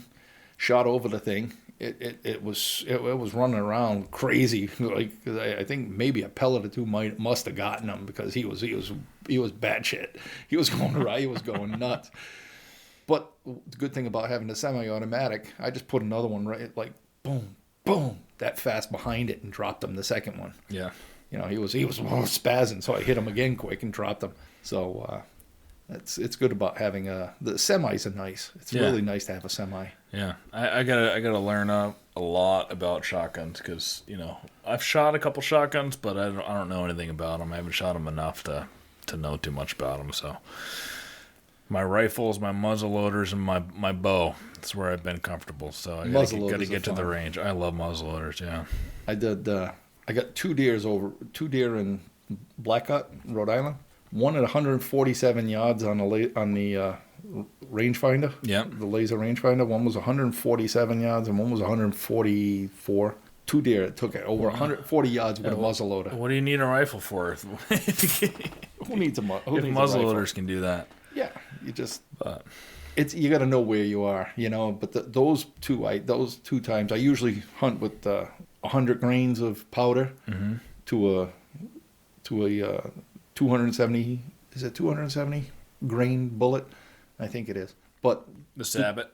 shot over the thing. It was running around crazy. Like, I think maybe a pellet or two must have gotten him, because he was batshit. He was going nuts. But the good thing about having the semi-automatic, I just put another one right, like boom, boom, that fast behind it, and dropped him the second one. Yeah. He was spazzing, so I hit him again quick and dropped him. So it's good about having the semis are nice. It's really nice to have a semi. Yeah, I gotta learn a lot about shotguns, because I've shot a couple shotguns, but I don't know anything about them. I haven't shot them enough to know too much about them. So my rifles, my muzzle loaders, and my bow. That's where I've been comfortable. So I gotta get to the range. I love muzzle loaders. Yeah, I did. I got 2 deer in Blackgut, Rhode Island. One at 147 yards on the rangefinder. Yeah. The laser rangefinder. One was 147 yards and one was 144. 2 deer. It took it over 140 yards with a muzzle loader. What do you need a rifle for? Who needs a muzzle? If muzzle loaders can do that. Yeah, you you got to know where you are, But those two times, I usually hunt with 100 grains of powder to a 270. Is it 270 grain bullet? I think it is. But the Sabot,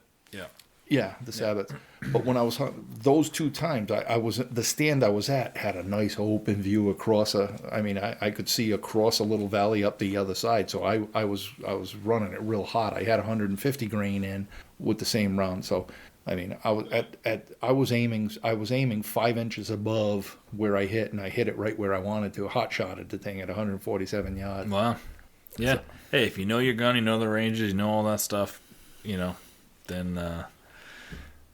yeah, the Sabot. But when I was hunting those 2 times, the stand I was at had a nice open view across I could see across a little valley up the other side. So I was running it real hot. I had 150 grain in with the same round. So I was aiming 5 inches above where I hit, and I hit it right where I wanted to. Hot shotted the thing at 147 yards. Wow. Yeah. So, hey, if you know your gun, you know the ranges, you know all that stuff, then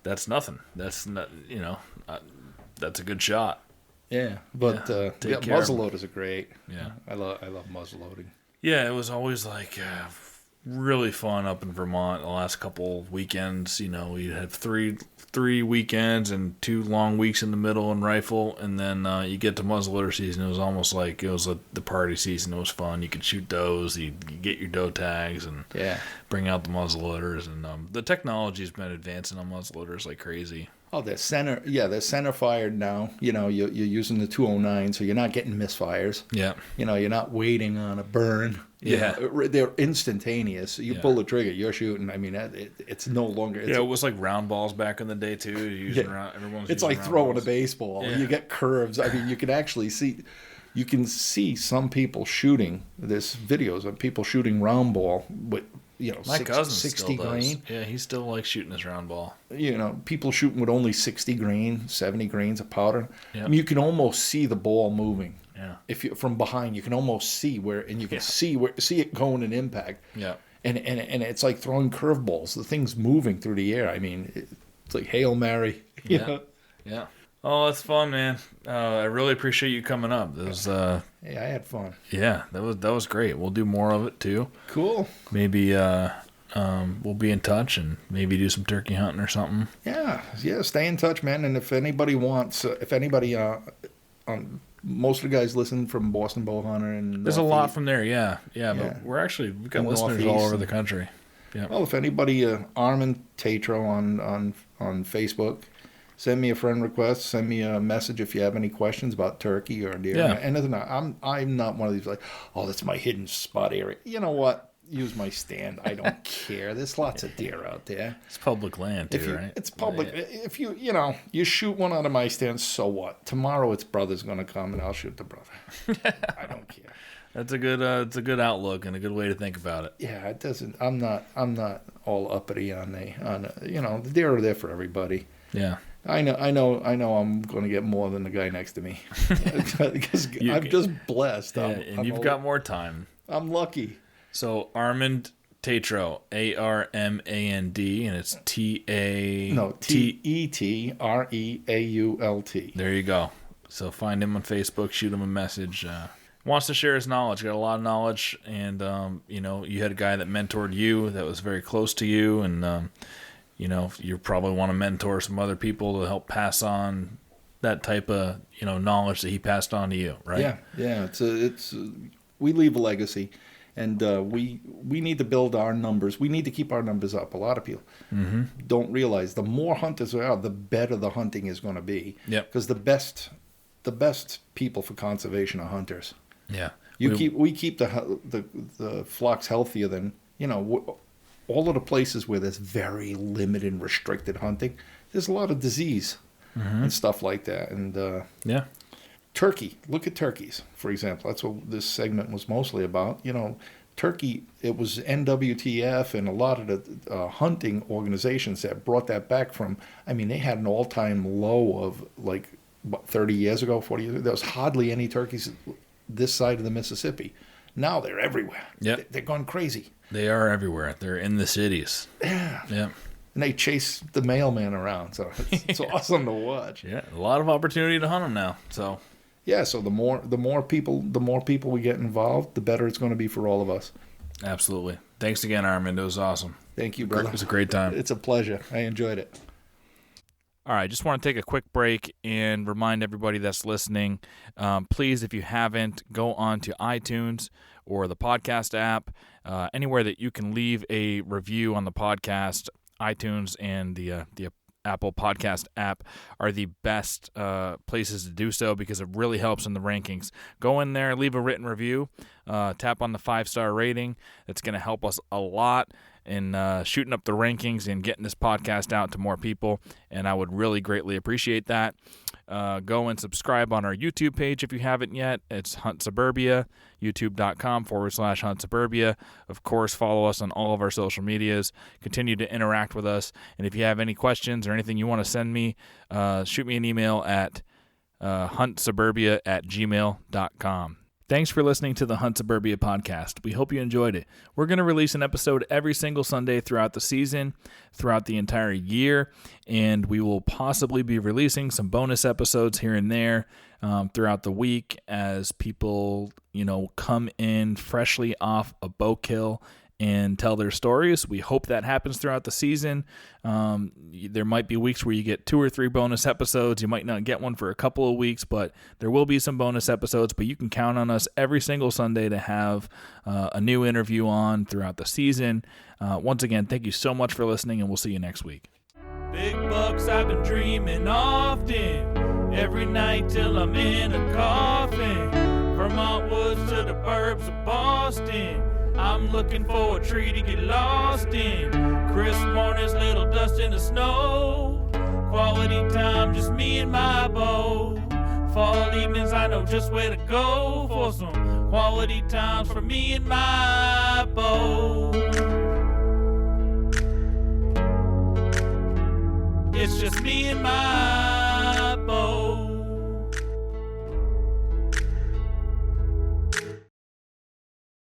that's nothing. That's not, that's a good shot. Yeah, but muzzle loaders are great. Yeah, I love muzzle loading. Yeah, it was always like really fun up in Vermont the last couple weekends. We had three weekends and 2 long weeks in the middle in rifle, and then you get to muzzleloader season. It was almost like it was the party season. It was fun. You could shoot does, you get your doe tags, and bring out the muzzleloaders. And the technology's been advancing on muzzleloaders like crazy. Oh, they're center fired now. You're using the 209, so you're not getting misfires. Yeah. You're not waiting on a burn. They're instantaneous. You pull the trigger, you're shooting. I mean, it's no longer. It was like round balls back in the day too. It's like throwing a baseball. Yeah. You get curves. I mean, you can actually see. You can see some people shooting. There's videos of people shooting round ball with my cousin 60 still grain. Does. Yeah, he still likes shooting his round ball. People shooting with only 60 grain, 70 grains of powder. Yep. I mean, you can almost see the ball moving. Yeah. If you from behind, you can almost see where, and you can see it going in impact. Yeah. And it's like throwing curveballs. The thing's moving through the air. I mean, it's like Hail Mary. Yeah. Oh, it's fun, man. I really appreciate you coming up. That was, Hey, I had fun. yeah, that was great. We'll do more of it too. Cool. Maybe we'll be in touch and maybe do some turkey hunting or something. Yeah. Stay in touch, man. And if anybody wants, most of the guys listen from Boston Bow Hunter and there's a lot from there. Yeah. But we've got listeners all over the country. Yeah. Well, if anybody, Armand Tetreault on Facebook. Send me a friend request. Send me a message if you have any questions about turkey or deer. Yeah. Anything. I'm not one of these like, oh, that's my hidden spot area. You know what? Use my stand. I don't care. There's lots of deer out there. It's public land too, right? It's public. Yeah. If you shoot one out of my stand, so what? Tomorrow its brother's going to come and I'll shoot the brother. I don't care. That's a good. It's a good outlook and a good way to think about it. Yeah, it doesn't. I'm not all uppity on the deer are there for everybody. Yeah. I know I'm going to get more than the guy next to me because I'm just blessed. Yeah, and you've got more time. I'm lucky. So Armand Tetreault, Armand, and it's Tetreault. There you go. So find him on Facebook, shoot him a message. Wants to share his knowledge, got a lot of knowledge, and you had a guy that mentored you that was very close to you, and you probably want to mentor some other people to help pass on that type of knowledge that he passed on to you, right? Yeah. It's we leave a legacy, and we need to build our numbers. We need to keep our numbers up. A lot of people don't realize the more hunters there are, the better the hunting is going to be. Yeah. Because the best people for conservation are hunters. Yeah. We keep the flocks healthier than all of the places where there's very limited and restricted hunting, there's a lot of disease and stuff like that. And turkey, look at turkeys, for example. That's what this segment was mostly about. Turkey, it was NWTF and a lot of the hunting organizations that brought that back from, they had an all-time low of 30 years ago, 40 years ago. There was hardly any turkeys this side of the Mississippi. Now they're everywhere. Yep. They're gone crazy. They are everywhere. They're in the cities. Yeah. Yeah. And they chase the mailman around, so it's awesome to watch. Yeah, a lot of opportunity to hunt them now. So. Yeah. So the more people we get involved, the better it's going to be for all of us. Absolutely. Thanks again, Armand. It was awesome. Thank you, brother. It was a great time. It's a pleasure. I enjoyed it. All right, just want to take a quick break and remind everybody that's listening, please, if you haven't, go on to iTunes or the podcast app, anywhere that you can leave a review on the podcast. iTunes and the Apple Podcast app are the best places to do so because it really helps in the rankings. Go in there, leave a written review, tap on the 5-star rating. It's going to help us a lot in shooting up the rankings and getting this podcast out to more people, and I would really greatly appreciate that. Go and subscribe on our YouTube page if you haven't yet. It's Hunt Suburbia, youtube.com/Hunt Suburbia. Of course, follow us on all of our social medias. Continue to interact with us, and if you have any questions or anything you want to send me, shoot me an email at huntsuburbia@gmail.com. Thanks for listening to the Hunt Suburbia podcast. We hope you enjoyed it. We're going to release an episode every single Sunday throughout the season, throughout the entire year, and we will possibly be releasing some bonus episodes here and there throughout the week as people, come in freshly off a bow kill and tell their stories. We hope that happens throughout the season. There might be weeks where you get 2 or 3 bonus episodes. You might not get one for a couple of weeks, but there will be some bonus episodes. But you can count on us every single Sunday to have a new interview on throughout the season. Once again, thank you so much for listening, and we'll see you next week. Big bucks I've been dreaming often, every night till I'm in a coffin. Vermont woods to the burbs of Boston, I'm looking for a tree to get lost in. Crisp mornings, little dust in the snow. Quality time, just me and my bow. Fall evenings, I know just where to go for some quality times for me and my bow. It's just me and my